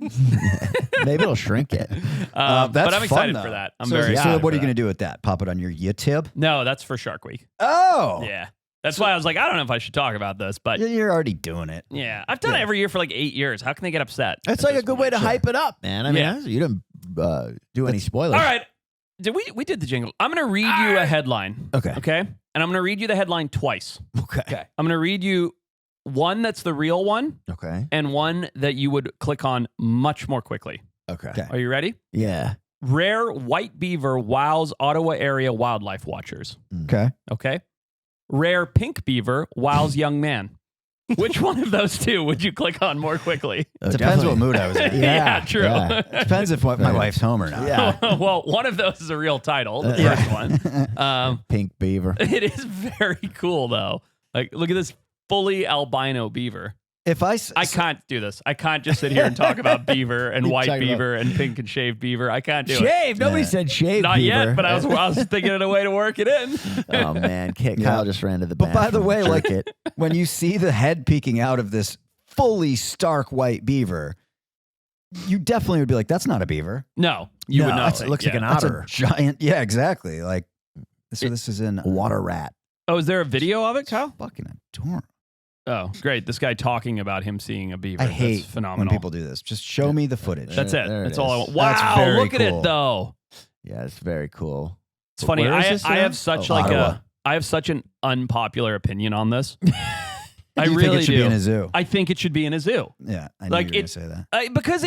Maybe it'll shrink it. That's but I'm excited fun, for though. that. I'm so, very So excited what are for you going to that. do with that? Pop it on your YouTube? No, that's for Shark Week. Oh, Yeah. That's why I was like, I don't know if I should talk about this, but You're already doing it. yeah, I've done it every year for like 8 years. How can they get upset? It's at like a this good way point? to hype it up, man. I mean, Yeah. you didn't do any spoilers. All right. We did the jingle. I'm going to read you a headline. Okay. Okay. And I'm going to read you the headline twice. Okay. I'm going to read you one that's the real one Okay. and one that you would click on much more quickly. Okay. Okay. Are you ready? Yeah. Rare white beaver wows Ottawa area wildlife watchers. Okay. Okay. Rare pink beaver wows young man. Which one of those two would you click on more quickly? Depends what mood I was in. Yeah, true. yeah. Depends if my wife's home or not. Yeah. Well, one of those is a real title, the first one. Pink beaver. It is very cool, though. Like, look at this fully albino beaver. If I can't do this. I can't just sit here and talk about beaver and You white talking beaver and pink and shaved beaver. I can't do it. Shave. Nobody Yeah. said shave. Not beaver. yet, but I was thinking of a way to work it in. Oh man, Kyle Yeah. just ran to the But by the bathroom. way, Jerk like it. when you see the head peeking out of this fully stark white beaver, you definitely would be like, "That's not a beaver. No, you No, would not. it looks like an That's otter, a giant." Yeah, exactly. Like, so this is in a water rat. Oh, is there a video of it, Kyle? fucking adorable. Oh, great. This guy talking about him seeing a beaver. I That's hate phenomenal. when people do this. Just show me the footage. That's it. There it That's all I is. want. That's Wow, very look at cool. it though. Yeah, it's very cool. It's funny. Where is I this have again? such Oh, like Ottawa. I have such an unpopular opinion on this. I You really think it should do. be in a zoo? I think it should be in a zoo. Yeah, I knew Like, you were going it- to say that. Because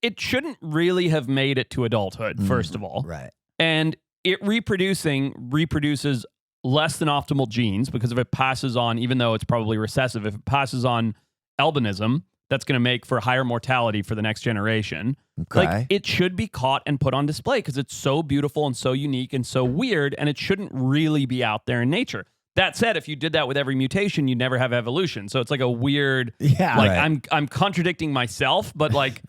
it shouldn't really have made it to adulthood, first of all. Right. And it reproduces less than optimal genes because if it passes on, even though it's probably recessive, if it passes on albinism, that's going to make for higher mortality for the next generation. Okay. Like, it should be caught and put on display because it's so beautiful and so unique and so weird, and it shouldn't really be out there in nature. That said, if you did that with every mutation, you'd never have evolution. So it's like a weird, Yeah. like Right. I'm contradicting myself, but like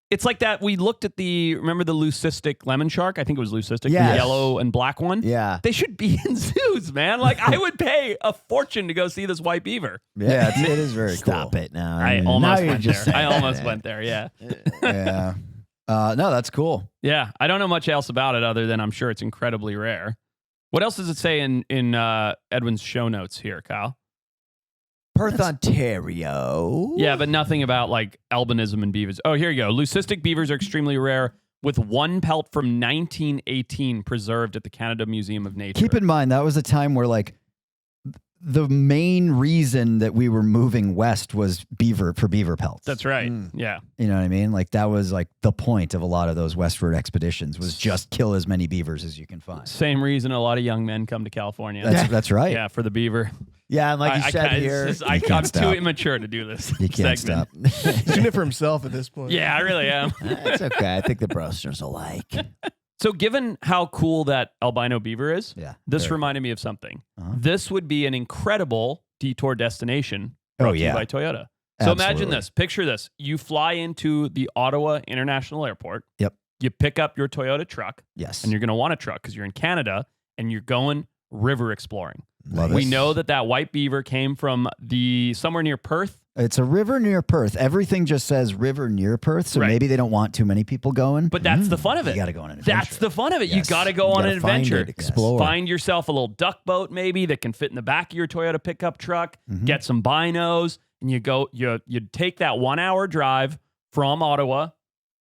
it's like that. We looked at remember the leucistic lemon shark? I think it was leucistic, Yes. the yellow and black one. Yeah. They should be in zoos, man. Like I would pay a fortune to go see this white beaver. Yeah, it is very Stop cool. it now. I Now almost you're went just there. I saying almost that. went there. Yeah. Yeah. No, that's cool. Yeah. I don't know much else about it other than I'm sure it's incredibly rare. What else does it say in Edwin's show notes here, Kyle? Perth, Ontario. Yeah, but nothing about like albinism and beavers. Oh, here you go. Leucistic beavers are extremely rare with one pelt from 1918 preserved at the Canada Museum of Nature. Keep in mind, that was a time where, like, the main reason that we were moving west was beaver pelts. That's right. Mm. Yeah. You know what I mean? Like, that was like the point of a lot of those westward expeditions was just kill as many beavers as you can find. Same reason a lot of young men come to California. That's right. Yeah, for the beaver. Yeah, and like you said can't- here, it's just- You can't I'm stop. too immature to do this. You can't segment. stop. He's doing it for himself at this point. Yeah, I really am. it's okay. I think the brosters alike. So given how cool that albino beaver is, Yeah. this very reminded me of something. Uh-huh. This would be an incredible detour destination brought to you yeah. by Toyota. So imagine Absolutely. this. Picture this. You fly into the Ottawa International Airport. Yep. You pick up your Toyota truck, Yes. and you're going to want a truck because you're in Canada, and you're going river exploring. Love We it. know that white beaver came from somewhere near Perth. It's a river near Perth. Everything just says river near Perth, so Right. maybe they don't want too many people going. But that's the fun of it. You got to go on an adventure. That's the fun of it. You Yes. got to go You on an gotta find adventure. it, explore. Find yourself a little duck boat maybe that can fit in the back of your Toyota pickup truck. Mhm. Get some binos, and you go. You take that 1 hour drive from Ottawa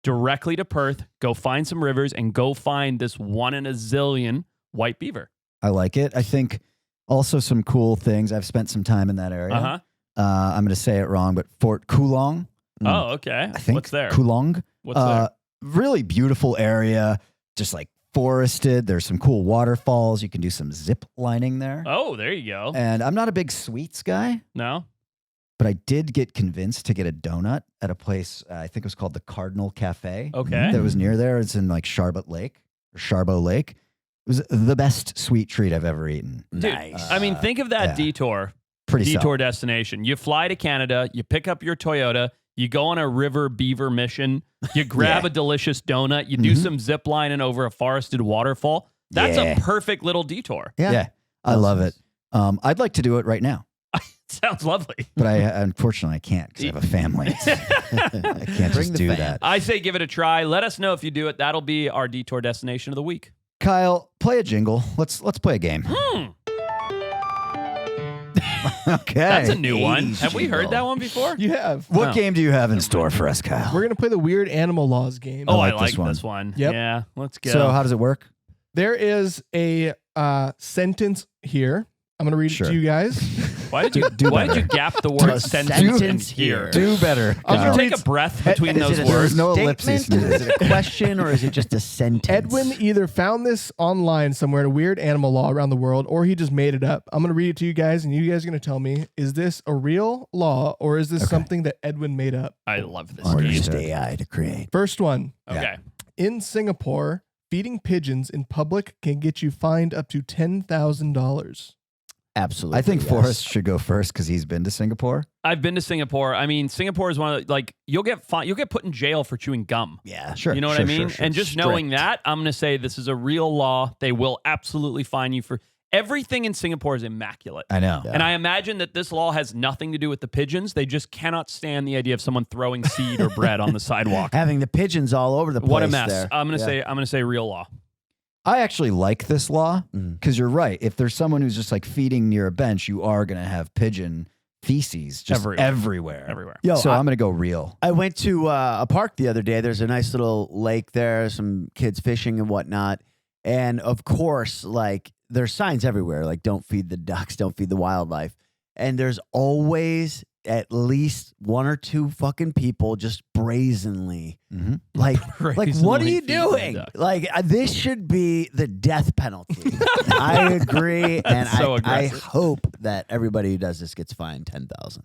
directly to Perth. Go find some rivers and go find this one in a zillion white beaver. I like it. I think also some cool things. I've spent some time in that area. Uh huh. I'm going to say it wrong, but Fort Coulong. Oh, okay. I think What's there? Coulong. What's there? Really beautiful area, just like forested. There's some cool waterfalls. You can do some zip lining there. Oh, there you go. And I'm not a big sweets guy, No. but I did get convinced to get a donut at a place, I think it was called the Cardinal Cafe. Okay. That was near there. It's in like Charbot Lake or Charbo Lake. It was the best sweet treat I've ever eaten. Dude, I mean, think of that yeah. detour Pretty detour solid. destination. You fly to Canada, you pick up your Toyota, you go on a river beaver mission, you grab Yeah. a delicious donut, you do some zip lining over a forested waterfall. That's Yeah. a perfect little detour. Yeah. I love it. I'd like to do it right now, Sounds lovely. but unfortunately I can't because I have a family. I can't just do that. I say give it a try. Let us know if you do it. That'll be our detour destination of the week. Kyle, play a jingle. Let's play a game. Okay. That's a new one. 80s Have we heard jingle. that one before? You have. What Oh. game do you have in store for us, Kyle? We're gonna play the weird animal laws game. Oh, like I like this one. this one. Yep. Yeah, let's go. So how does it work? There is a sentence here. I'm gonna read Sure. it to you guys. why did you gap the Do word a sentence sentence here? Do better. I'll Can Kyle. you take a breath between Is those it a words? There's no statement? ellipses needed. Is it a question or is it just a sentence? Edwin either found this online somewhere in a weird animal law around the world, or he just made it up. I'm gonna read it to you guys, and you guys are gonna tell me: is this a real law, or is this something that Edwin made up? I love this Or game. just AI to create. First one: Okay. in Singapore, feeding pigeons in public can get you fined up to $10,000. Absolutely. I think yes. Forrest should go first because he's been to Singapore. I've been to Singapore. I mean, Singapore is one of the, like you'll get put in jail for chewing gum. Yeah. Sure. You know what sure, I mean? sure, sure. And just knowing that, I'm going to say this is a real law. They will absolutely fine you for everything in Singapore is immaculate. I know. Yeah. And I imagine that this law has nothing to do with the pigeons. They just cannot stand the idea of someone throwing seed or bread on the sidewalk. Having the pigeons all over the place. What a mess. There. I'm going to Yeah. say real law. I actually like this law because you're right. If there's someone who's just like feeding near a bench, you are going to have pigeon feces just everywhere. Yo, So I'm going to go real. I went to a park the other day. There's a nice little lake there, some kids fishing and whatnot. And of course, like there's signs everywhere, like don't feed the ducks, don't feed the wildlife. And there's always at least one or two fucking people just brazenly like what are Brazenly you feeding the doing? duck. Like this should be the death penalty. I agree, and so I aggressive. hope that everybody who does this gets fined 10,000.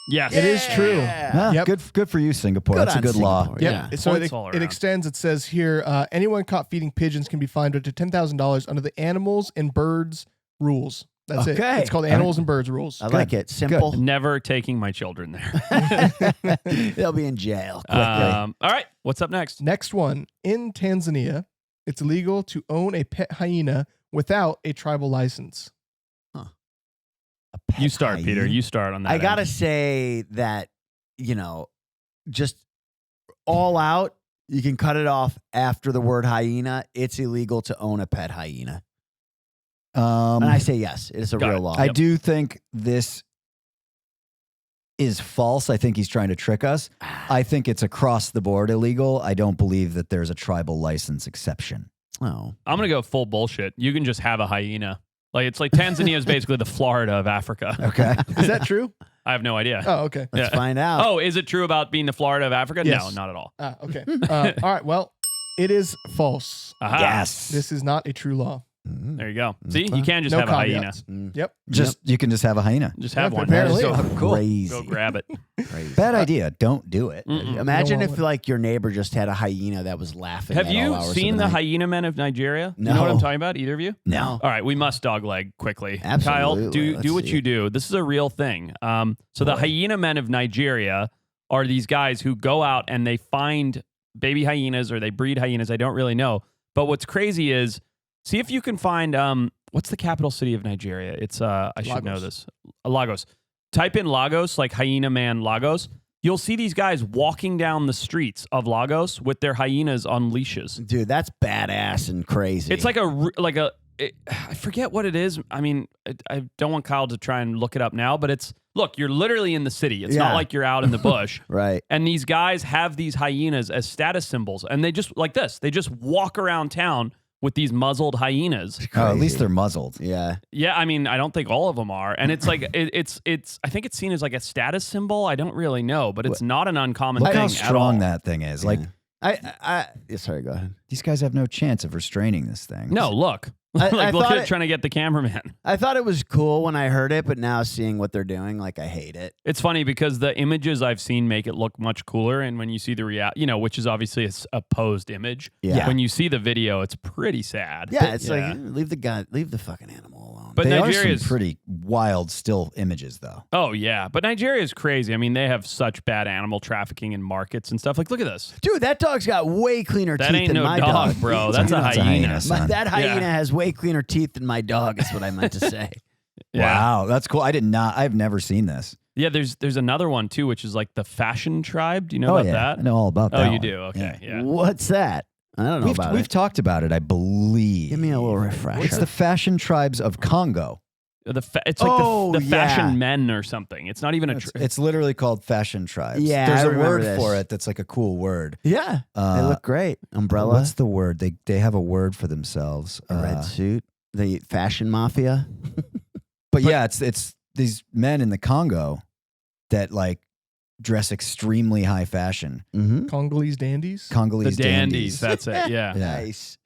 Yes. It is true. Yeah, Yep. good for you, Singapore. That's a on good law. Singapore, Yep. yeah. So Points all it around. extends. It says here, anyone caught feeding pigeons can be fined up to $10,000 under the animals and birds rules. That's it. Okay. It's called the animals and birds rules. I like it. Simple. Never taking my children there. They'll be in jail quickly. All right. What's up next? Next one. In Tanzania, it's illegal to own a pet hyena without a tribal license. You start, Peter. You start on that. I gotta end. say that, just all out, you can cut it off after the word hyena. It's illegal to own a pet hyena. And I say yes, it is a Got real it. law. I do think this is false. I think he's trying to trick us. I think it's across the board illegal. I don't believe that there's a tribal license exception. Oh, I'm gonna go full bullshit. You can just have a hyena. Like it's like Tanzania is basically the Florida of Africa. Okay. Is that true? I have no idea. Oh, okay. let's find out. Oh, is it true about being the Florida of Africa? Yes. No, not at all. Okay. All right. Well, it is false. Aha. Yes. This is not a true law. There you go. See, Okay. you can just No have a hyena. caveats. Yep. You can just have a hyena. Just have one. apparently. Go, Cool. Crazy. go grab it. Crazy. Bad idea. Don't do it. Mm-mm. Imagine You if don't want like your neighbor just had a hyena that was laughing. Have at all you hours seen of the night. hyena men of Nigeria? You know what No. I'm talking about? Either of you? No. All right, we must dogleg quickly. Absolutely. Kyle, do Let's what see you it. do. This is a real thing. So the hyena men of Nigeria are these guys who go out and they find baby hyenas or they breed hyenas. I don't really know. But what's crazy is see if you can find what's the capital city of Nigeria? It's I should know Lagos. this. Lagos. Type in Lagos, like hyena man Lagos. You'll see these guys walking down the streets of Lagos with their hyenas on leashes. Dude, that's badass and crazy. It's like I forget what it is. I mean, I don't want Kyle to try and look it up now, but look, you're literally in the city. It's not Yeah. like you're out in the bush. right. And these guys have these hyenas as status symbols. And they just, like this, they just walk around town with these muzzled hyenas. Oh, at least Crazy. they're muzzled. Yeah. Yeah, I mean, I don't think all of them are. And it's like, it's I think it's seen as like a status symbol. I don't really know, but it's not an uncommon Look thing how at strong all. that thing is. Like, Yeah, sorry, go ahead. these guys have no chance of restraining this thing. No, look. I Like, look thought at it it- trying to get the cameraman. I thought it was cool when I heard it, but now seeing what they're doing, like I hate it. It's funny because the images I've seen make it look much cooler, and when you see the which is obviously a posed image. Yeah. When you see the video, it's pretty sad. Yeah, it's like leave the fucking animal alone. But They are Nigeria's some pretty wild still images, though. oh yeah, but Nigeria is crazy. I mean, they have such bad animal trafficking in markets and stuff. Like, look at this. Dude, that dog's got way cleaner That teeth ain't than no my dog, dog. bro. That's a That's a hyena. hyena, son. That hyena Yeah. has way cleaner teeth than my dog. Is what I meant to say. Yeah. Wow, that's cool. I've never seen this. Yeah, there's another one too, which is like the Fashion Tribe. Do you know Oh, about yeah. that? I know all about Oh, that. you one. do. Okay. Yeah. What's that? I don't know about We've it. talked about it, I believe. Give me a little refresher. It's the fashion tribes of Congo. It's like Oh, the fashion yeah. men or something. It's not even a. It's literally called fashion tribes. Yeah, there's I a remember word this. for it that's like a cool word. Yeah, they Uh, look great. Umbrella, What's the word? They have a word for themselves. a red suit, the fashion mafia. But yeah, it's these men in the Congo that like dress extremely high fashion. Mm-hmm. Congolese dandies. the Congolese dandies. That's it. Yeah. Yeah. Nice.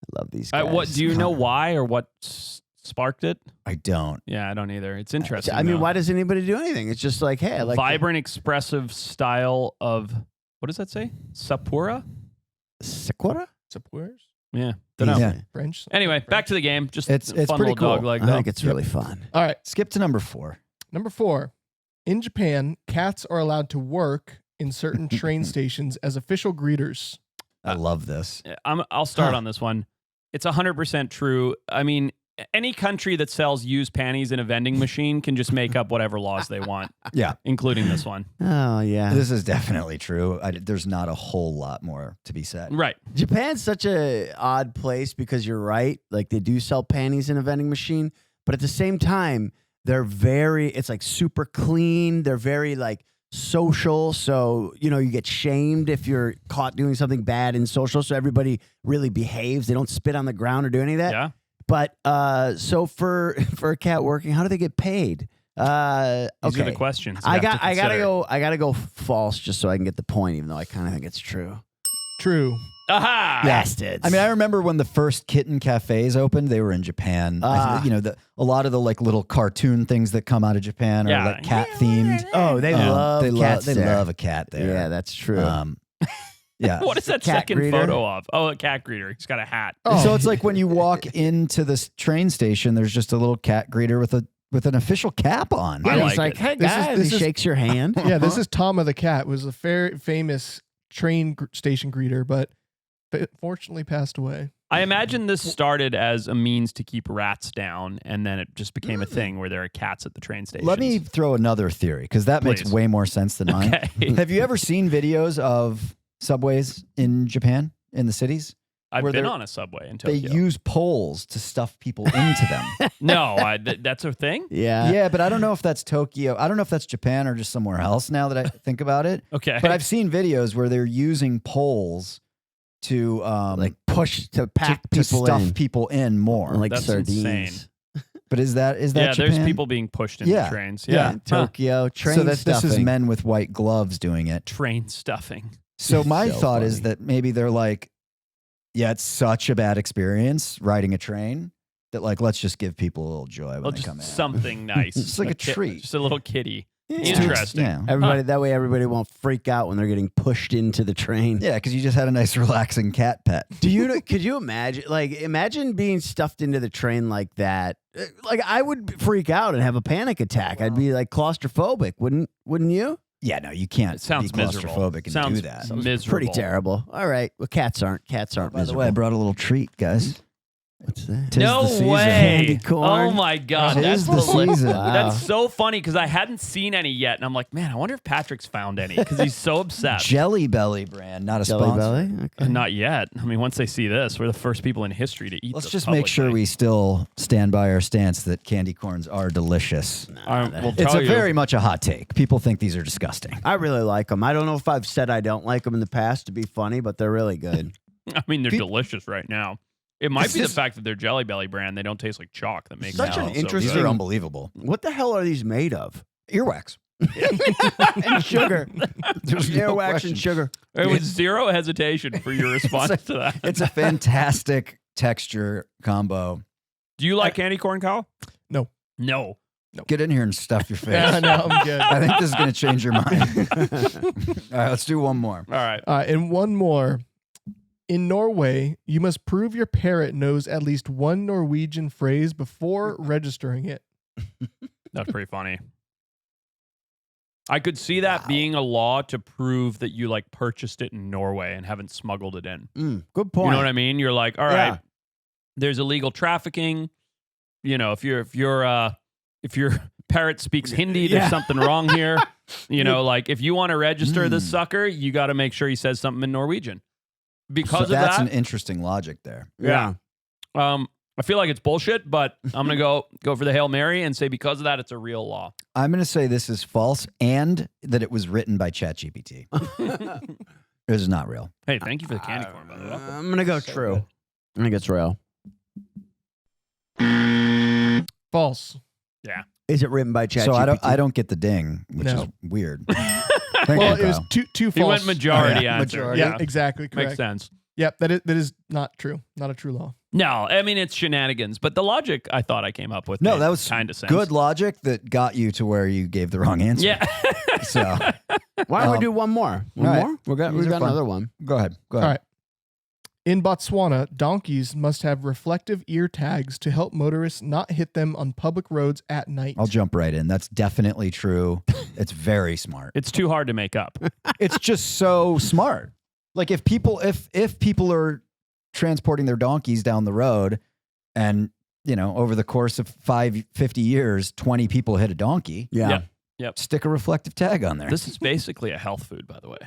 I love these guys. What do you know? Why or what sparked it? I don't. Yeah, I don't either. It's interesting. I mean, though. why does anybody do anything? It's just like, hey, I like vibrant, expressive style of what does that say? Sapura. Sakura. Sapeurs. Yeah. Dunno. Yeah. French. Anyway, back to the game. Just It's fun pretty little dog cool. leg. I though. think it's really fun. All right. Skip to number 4. Number 4. In Japan, cats are allowed to work in certain train stations as official greeters. I love this. I'll start Huh. on this one. It's 100% true. I mean, any country that sells used panties in a vending machine can just make up whatever laws they want, Yeah. including this one. Oh yeah. This is definitely true. There's not a whole lot more to be said. Right. Japan's such a odd place because you're right. Like they do sell panties in a vending machine, but at the same time, it's like super clean. They're very like social. So, you get shamed if you're caught doing something bad in social. So everybody really behaves. They don't spit on the ground or do any of that. Yeah. But so for a cat working, how do they get paid? These are Okay. the questions. you I have to gotta consider. go false just so I can get the point, even though I kind of think it's true. True. Aha! Bastards. I mean, I remember when the first kitten cafes opened, they were in Japan. A lot of the like little cartoon things that come out of Japan are Yeah. like cat themed. oh, they love cats. They there. love a cat there. Yeah, that's true. Yeah. What is that Cat second greeter? photo of? Oh, a cat greeter. He's got a hat. Oh. So it's like when you walk into this train station, there's just a little cat greeter with an official cap on. I Yeah, like he's like, it. hey This is- guys, this he is- shakes your hand. Yeah, this is Tama the cat. Was a famous train station greeter, but fortunately passed away. I imagine this started as a means to keep rats down, and then it just became a thing where there are cats at the train station. Let me throw another theory because that makes Please. way more sense than mine. Okay. Have you ever seen videos of subways in Japan, in the cities? I've where been they're- on a subway in They Tokyo. use poles to stuff people into them. No, that's a thing? Yeah. Yeah, but I don't know if that's Tokyo. I don't know if that's Japan or just somewhere else now that I think about it. Okay. But I've seen videos where they're using poles to Like push to pack to people stuff in. people in more. like That's sardines. insane. But is that yeah, Japan? there's people being pushed into Yeah. trains. Yeah. Yeah. Huh. Tokyo train so that this is stuffing. men with white gloves doing it. Train stuffing. So my So thought is funny. that maybe they're like, Yeah, it's such a bad experience riding a train that like let's just give people a little joy when they come in. Something nice. It's like a treat. Just a little kitty. Yeah. Interesting. Yeah. Everybody that way everybody won't freak out when they're getting pushed into the train. Yeah, because you just had a nice relaxing cat pet. Could you imagine being stuffed into the train like that? Like I would freak out and have a panic attack. I'd be like claustrophobic, wouldn't you? Yeah, no, you can't It sounds be miserable. claustrophobic and Sounds do that. miserable. Pretty terrible. All right. Well, cats aren't By the miserable. way, I brought a little treat, guys. What's that? Tis the No season. way. Candy corn. Oh my God. Tis That's the hilarious. season. Wow. That's so funny because I hadn't seen any yet. And I'm like, man, I wonder if Patrick's found any because he's so obsessed. Jelly Belly brand, not a Jelly sponsor. Belly? Okay. Not yet. I mean, once they see this, we're the first people in history to eat Let's this just make sure publicly. we still stand by our stance that candy corns are delicious. We'll It's tell a you. very much a hot take. People think these are disgusting. I really like them. I don't know if I've said I don't like them in the past to be funny, but they're really good. I mean, they're Pe- delicious right now. It might It's be the just- fact that they're Jelly Belly brand. They don't taste like chalk that makes Such them an so interesting- These good. are unbelievable. What the hell are these made of? Earwax. And sugar. There's no Earwax question. and sugar. There was zero hesitation for your response to that. It's a fantastic texture combo. Do you like candy corn, Kyle? No. No. Get in here and stuff your face. Yeah, no, I'm good. I think this is going to change your mind. All right, let's do one more. All right. And one more. In Norway, you must prove your parrot knows at least one Norwegian phrase before registering it. That's pretty funny. I could see that being a law to prove that you like purchased it in Norway and haven't smuggled it in. Good point. You know what I mean? You're like, all right, Yeah. there's illegal trafficking. You know, if your parrot speaks Hindi, there's Yeah. something wrong here. You know, like if you want to register this sucker, you got to make sure he says something in Norwegian. Because of That's that, an interesting logic there. Yeah. I feel like it's bullshit, but I'm gonna go for the Hail Mary and say because of that, it's a real law. I'm going to say this is false and that it was written by ChatGPT. This is not real. Hey, thank you for the candy corn, by the way. I'm going to go true. I think it's real. False. Is it written by ChatGPT? So I don't get the ding, which No. is weird. Thank Well, you, it was Kyle. two He false. went majority Oh, yeah, answer. majority. Yeah, exactly. Correct. Makes sense. Yep, that is not true. Not a true law. No, I mean it's shenanigans, but the logic I thought I came up with. No, that was kind of sense. good logic that got you to where you gave the wrong answer. Yeah. So Why don't we Um, do one more? One all right. more? We got These are fun. another one. go ahead. Go All ahead. right. In Botswana, donkeys must have reflective ear tags to help motorists not hit them on public roads at night. I'll jump right in. That's definitely true. It's very smart. It's too hard to make up. It's just so smart. Like if people are transporting their donkeys down the road and, you know, over the course of 50 years, 20 people hit a donkey, Yeah. Yep. stick a reflective tag on there. This is basically a health food, by the way.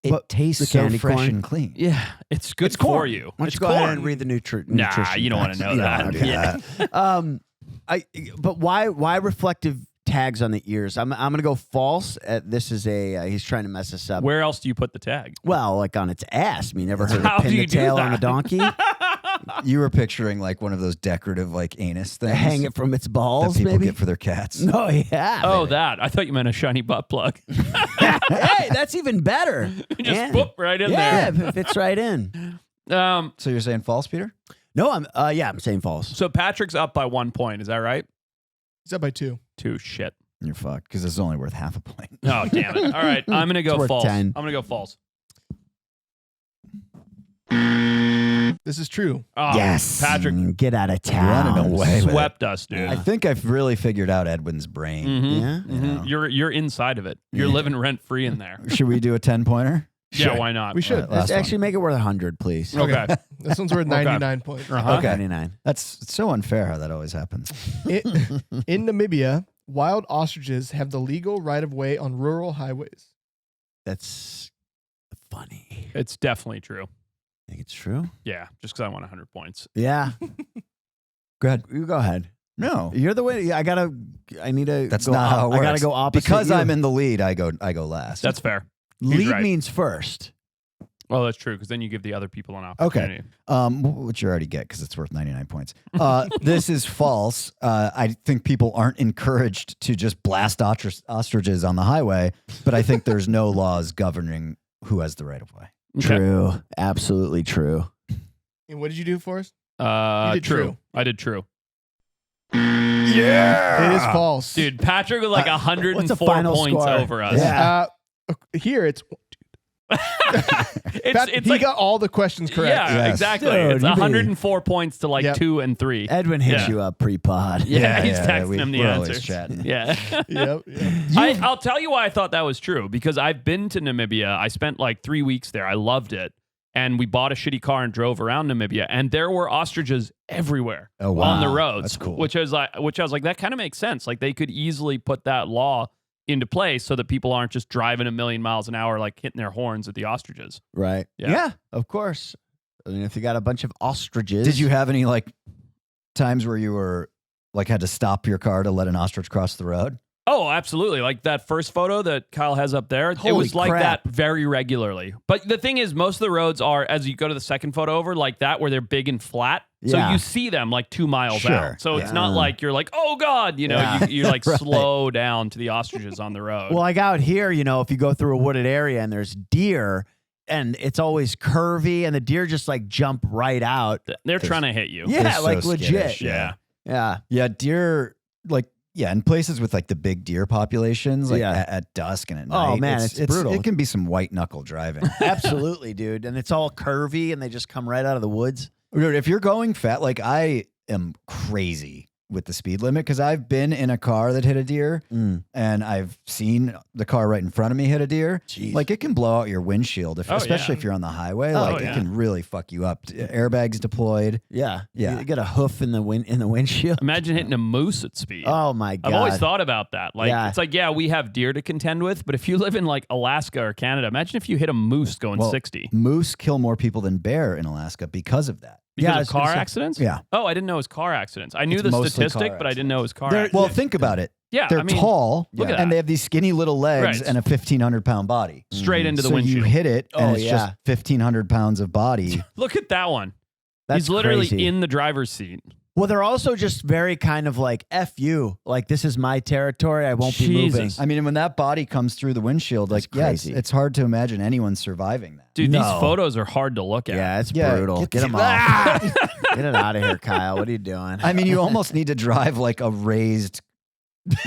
It But the tastes so candy fresh corn- and clean. Yeah, it's good It's for corn. you. Why don't It's you go ahead corn. and read the nutrition? Nah, you don't want to know You don't that. wanna do Yeah. that. But why reflective tags on the ears? I'm gonna go false. This is he's trying to mess us up. Where else do you put the tag? Well, like on its ass. I mean, never heard How of pin do the you do tail on a that? donkey? You were picturing like one of those decorative like anus things Hang it from its that balls, people maybe. get for their cats. No, yeah. Oh, that. I thought you meant a shiny butt plug. Hey, that's even better. Just Yeah. whoop right in Yeah, there. it fits right in. So you're saying false, Peter? No, I'm saying false. So Patrick's up by 1 point. Is that right? He's up by 2. 2. Shit. You're fucked because it's only worth half a point. Oh, damn it. All right. I'm going to go worth false. 10. I'm going to go false. This is true. Oh, Yes. Patrick Get out of town. Running away with it. swept us, dude. I think I've really figured out Edwin's brain. Mhm. Yeah. You know. Mhm. You're inside of it. You're Yeah. living rent free in there. Should we do a 10-pointer? Yeah, why not? We should. All right, last Let's actually make it worth 100, please. Okay. This one's worth 99 points. Uh-huh. Okay. 99. That's it's so unfair how that always happens. In Namibia, wild ostriches have the legal right of way on rural highways. That's funny. It's definitely true. Think it's true? Yeah, just because I want 100 points. Yeah. Go ahead. You go ahead. No, You're the way. I need to. that's go not how it works. I gotta go opposite. Because you. I'm in the lead. I go last. That's fair. He's lead right. means first. Well, that's true because then you give the other people an Okay. opportunity. Which you already get because it's worth 99 points. This is false. I think people aren't encouraged to just blast ostriches on the highway, but I think there's no laws governing who has the right of way. Okay. True. Absolutely true. And what did you do, Forrest? You did true. I did true. Yeah. It is false. Dude, Patrick with like 104 final points score? over us. Yeah. Here it's It's he like, got all the questions correct. yeah, Yes. exactly. Dude, it's you 104 points to like Yep. 2 and 3. Edwin hits Yeah. you up pre-pod. Yeah, he's texting we- him the we're always answers. chatting. Yeah. Yep. I'll tell you why I thought that was true, because I've been to Namibia. I spent like 3 weeks there. I loved it. And we bought a shitty car and drove around Namibia, and there were ostriches everywhere Oh, wow. on the roads. That's cool. Which I was like, that kind of makes sense. Like they could easily put that law into place so that people aren't just driving 1,000,000 miles an hour, like hitting their horns at the ostriches. Right. Yeah. Yeah, of course. I mean, if you got a bunch of ostriches. Did you have any like times where you were like had to stop your car to let an ostrich cross the road? Oh, absolutely. Like that first photo that Kyle has up there, it Holy was like crap. that very regularly. But the thing is, most of the roads are, as you go to the second photo over, like that, where they're big and flat. So Yeah. you see them like 2 miles Sure. out. So it's Yeah. not like you're like, oh God, you know, Yeah. you like Right. slow down to the ostriches on the road. Well, like out here, you know, if you go through a wooded area and there's deer and it's always curvy and the deer just like jump right out. They're trying to hit you. Yeah, They're so like legit. skittish, Yeah. Yeah. Yeah, deer like in places with like the big deer populations, like Yeah. at dusk and at Oh, night. man, it's brutal. It can be some white knuckle driving. Absolutely, dude. And it's all curvy and they just come right out of the woods. Dude, if you're going fat, like I am crazy with the speed limit because I've been in a car that hit a deer and I've seen the car right in front of me hit a deer. Jeez. Like it can blow out your windshield, especially if you're on the highway. Like yeah. it can really fuck you up. Airbags deployed. Yeah. Yeah. You get a hoof in the windshield. Imagine hitting a moose at speed. Oh my God. I've always thought about that. Like, Yeah. it's like, yeah, we have deer to contend with, but if you live in like Alaska or Canada, imagine if you hit a moose going Well, 60 Moose kill more people than bear in Alaska because of that. because I of was gonna car say- accidents. Yeah. Oh, I didn't know it was car accidents. I knew It's the mostly statistic, car but I didn't know it was car They're- accidents. Well, think about it. Yeah, They're I mean, tall look at and that. they have these skinny little legs Right. and a 1,500-pound body. Straight into the So windshield. you hit it and Oh, it's yeah. just 1,500 pounds of body. Look at that one. That's He's literally crazy. in the driver's seat. Well, they're also just very kind of like, F you. Like, this is my territory. I won't be moving. Jesus. I mean, when that body comes through the windshield, like, That's yeah, crazy. it's hard to imagine anyone surviving that. Dude, these No. photos are hard to look at. Yeah, it's Yeah, brutal. get Get the- him off. Get it out of here, Kyle. What are you doing? I mean, you almost need to drive like a raised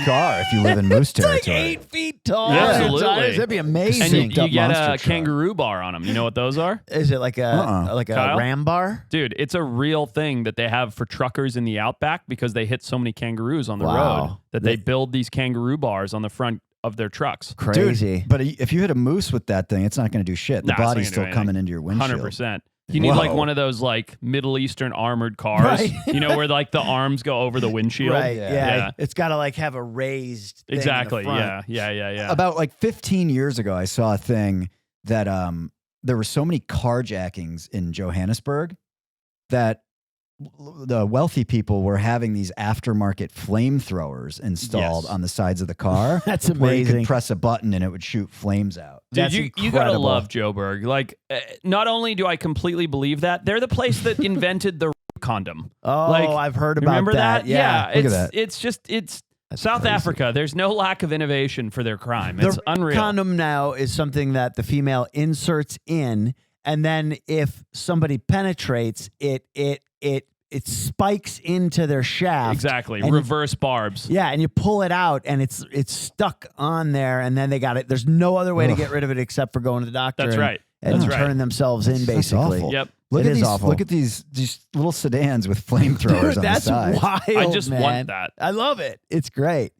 car if you live in moose It's like territory. 8 feet tall. Yeah, absolutely. That'd be amazing. And you Synced up get monster a truck. kangaroo bar on them. You know what those are? Is it like a Kyle? ram bar? Dude, it's a real thing that they have for truckers in the outback because they hit so many kangaroos on the Wow. road that they build these kangaroo bars on the front of their trucks. Crazy. Dude, but if you hit a moose with that thing, it's not going to do shit. The Nah, it's not body's gonna still do coming anything. into your windshield. 100%. You need like Whoa. one of those like Middle Eastern armored cars, Right. you know, where like the arms go over the windshield. Right. Yeah. Yeah. Yeah. It's got to like have a raised thing in the Exactly. front. Yeah. About like 15 years ago, I saw a thing that there were so many carjackings in Johannesburg that the wealthy people were having these aftermarket flamethrowers installed Yes. on the sides of the car. That's Where you amazing. could press a button and it would shoot flames out. Dude, That's you gotta incredible. love Joe Berg. Like, not only do I completely believe that, they're the place that invented the condom. Oh, Like, I've heard about Remember that? Yeah. Look at It's that. it's just it's That's South crazy. Africa. There's no lack of innovation for their crime. The It's unreal. condom now is something that the female inserts in, and then if somebody penetrates, it spikes into their shaft. Exactly. And- Reverse barbs. Yeah, and you pull it out, and it's stuck on there, and then they got it. There's no other way to get rid of it except for going to the doctor. That's and, right. And That's right. turning themselves in, That's basically. awful. Yep. Look It at is these. awful. Look at these little sedans with flamethrowers Dude, on that's the side. wild. I just man. want that. I love it. It's great.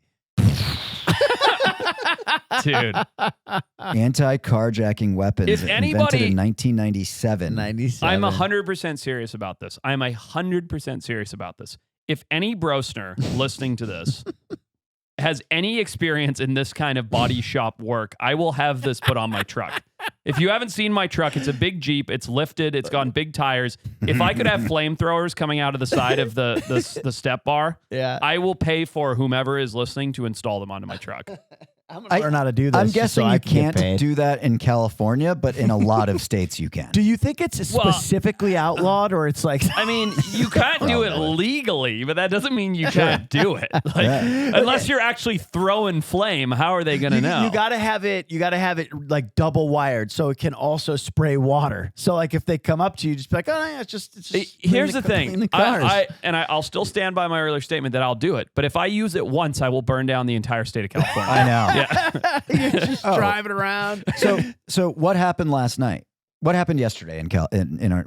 Dude. Anti-carjacking weapons If invented anybody- in 1997. 97. I'm 100% serious about this. I'm 100% serious about this. If any brosner listening to this has any experience in this kind of body shop work, I will have this put on my truck. If you haven't seen my truck, it's a big Jeep. It's lifted. It's got big tires. If I could have flamethrowers coming out of the side of the step bar, Yeah. I will pay for whomever is listening to install them onto my truck. I'm gonna learn how to do this. I'm just guessing so I you can get can't paid. do that in California, but in a lot of states you can. Do you think it's specifically outlawed, or it's like? I mean, you can't do it legally, but that doesn't mean you can't do it. Like, unless you're actually throwing flame, how are they going to know? You gotta have it. You gotta have it like double wired, so it can also spray water. So like if they come up to you, just be like, oh yeah, it's just Here's the clean thing. the cars. I'll still stand by my earlier statement that I'll do it. But if I use it once, I will burn down the entire state of California. I know. Yeah. You're just driving around. So what happened last night? What happened yesterday in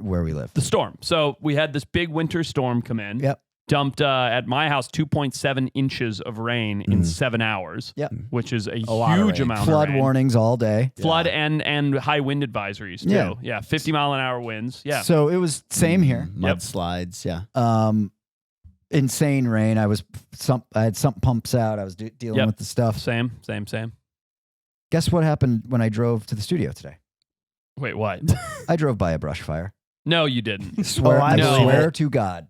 where we live? The storm. So we had this big winter storm come in. Yep. Dumped at my house 2.7 inches of rain in 7 hours. Yep. Which is a lot of huge rain. amount Flood of rain. warnings all day. Flood and high wind advisories too. Yeah. Yeah. 50 mile an hour winds. Yeah. So it was same here. Mudslides. Yeah. Insane rain. I had sump pumps out. I was dealing with the stuff. Same. Guess what happened when I drove to the studio today? Wait, what? I drove by a brush fire. No, you didn't. Swear, I I believe swear it. to God.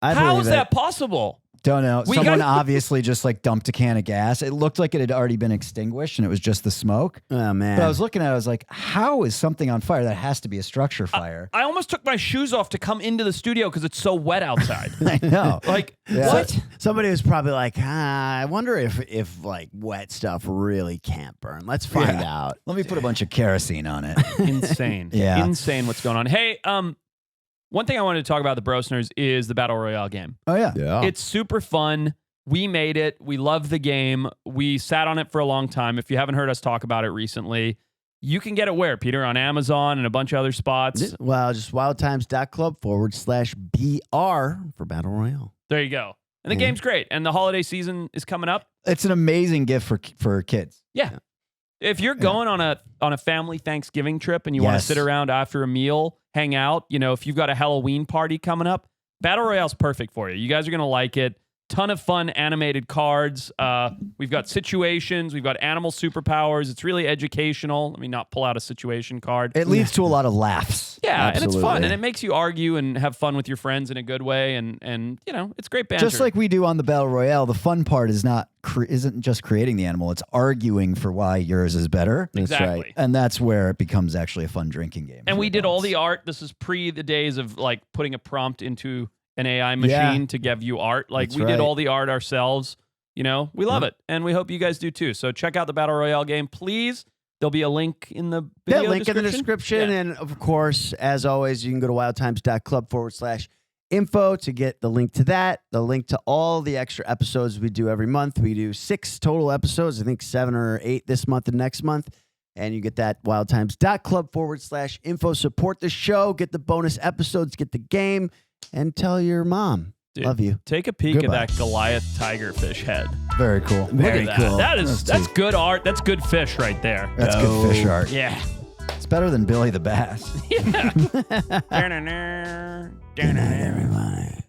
I How believe is it. that possible? Don't know. We Someone got- obviously just like dumped a can of gas. It looked like it had already been extinguished and it was just the smoke. Oh man. But I was looking at it, I was like, how is something on fire? That has to be a structure fire. I almost took my shoes off to come into the studio because it's so wet outside. I know. Like, Yeah. what? Somebody was probably like, I wonder if like wet stuff really can't burn. Let's find out. Let me put a bunch of kerosene on it. Insane. Yeah. Insane what's going on. Hey, one thing I wanted to talk about the Brosners is the Battle Royale game. Oh, yeah. Yeah. It's super fun. We made it. We love the game. We sat on it for a long time. If you haven't heard us talk about it recently, you can get it where, Peter? On Amazon and a bunch of other spots. Well, just wildtimes.club/BR for Battle Royale. There you go. And the game's great. And the holiday season is coming up. It's an amazing gift for kids. Yeah. If you're going on a family Thanksgiving trip and you want to Yes. sit around after a meal, hang out, if you've got a Halloween party coming up, Battle Royale's perfect for you. You guys are going to like it. Ton of fun animated cards. We've got situations. We've got animal superpowers. It's really educational. Let me not pull out a situation card. It leads to a lot of laughs. Yeah, and it's fun. Absolutely. And it makes you argue and have fun with your friends in a good way. And it's great banter. Just like we do on the Battle Royale, the fun part is isn't just creating the animal, it's arguing for why yours is better. Exactly. right. And that's where it becomes actually a fun drinking game. And we did all the art. This is pre the days of like putting a prompt into an AI machine to give you art. Like That's we did right. all the art ourselves. We love it. And we hope you guys do too. So check out the Battle Royale game, please. There'll be a link in the video link in the description. Yeah. And of course, as always, you can go to wildtimes.club/info to get the link to that, the link to all the extra episodes we do every month. We do 6 total episodes, I think 7 or 8 this month and next month. And you get that wildtimes.club/info. Support the show, get the bonus episodes, get the game, and tell your mom. Dude, Love you. Take a peek Goodbye. at that Goliath tigerfish head. Very cool. Very Look at cool. that. That's good art. That's good fish right there. That's good fish art. Yeah. It's better than Billy the Bass. Yeah. Good night, everybody.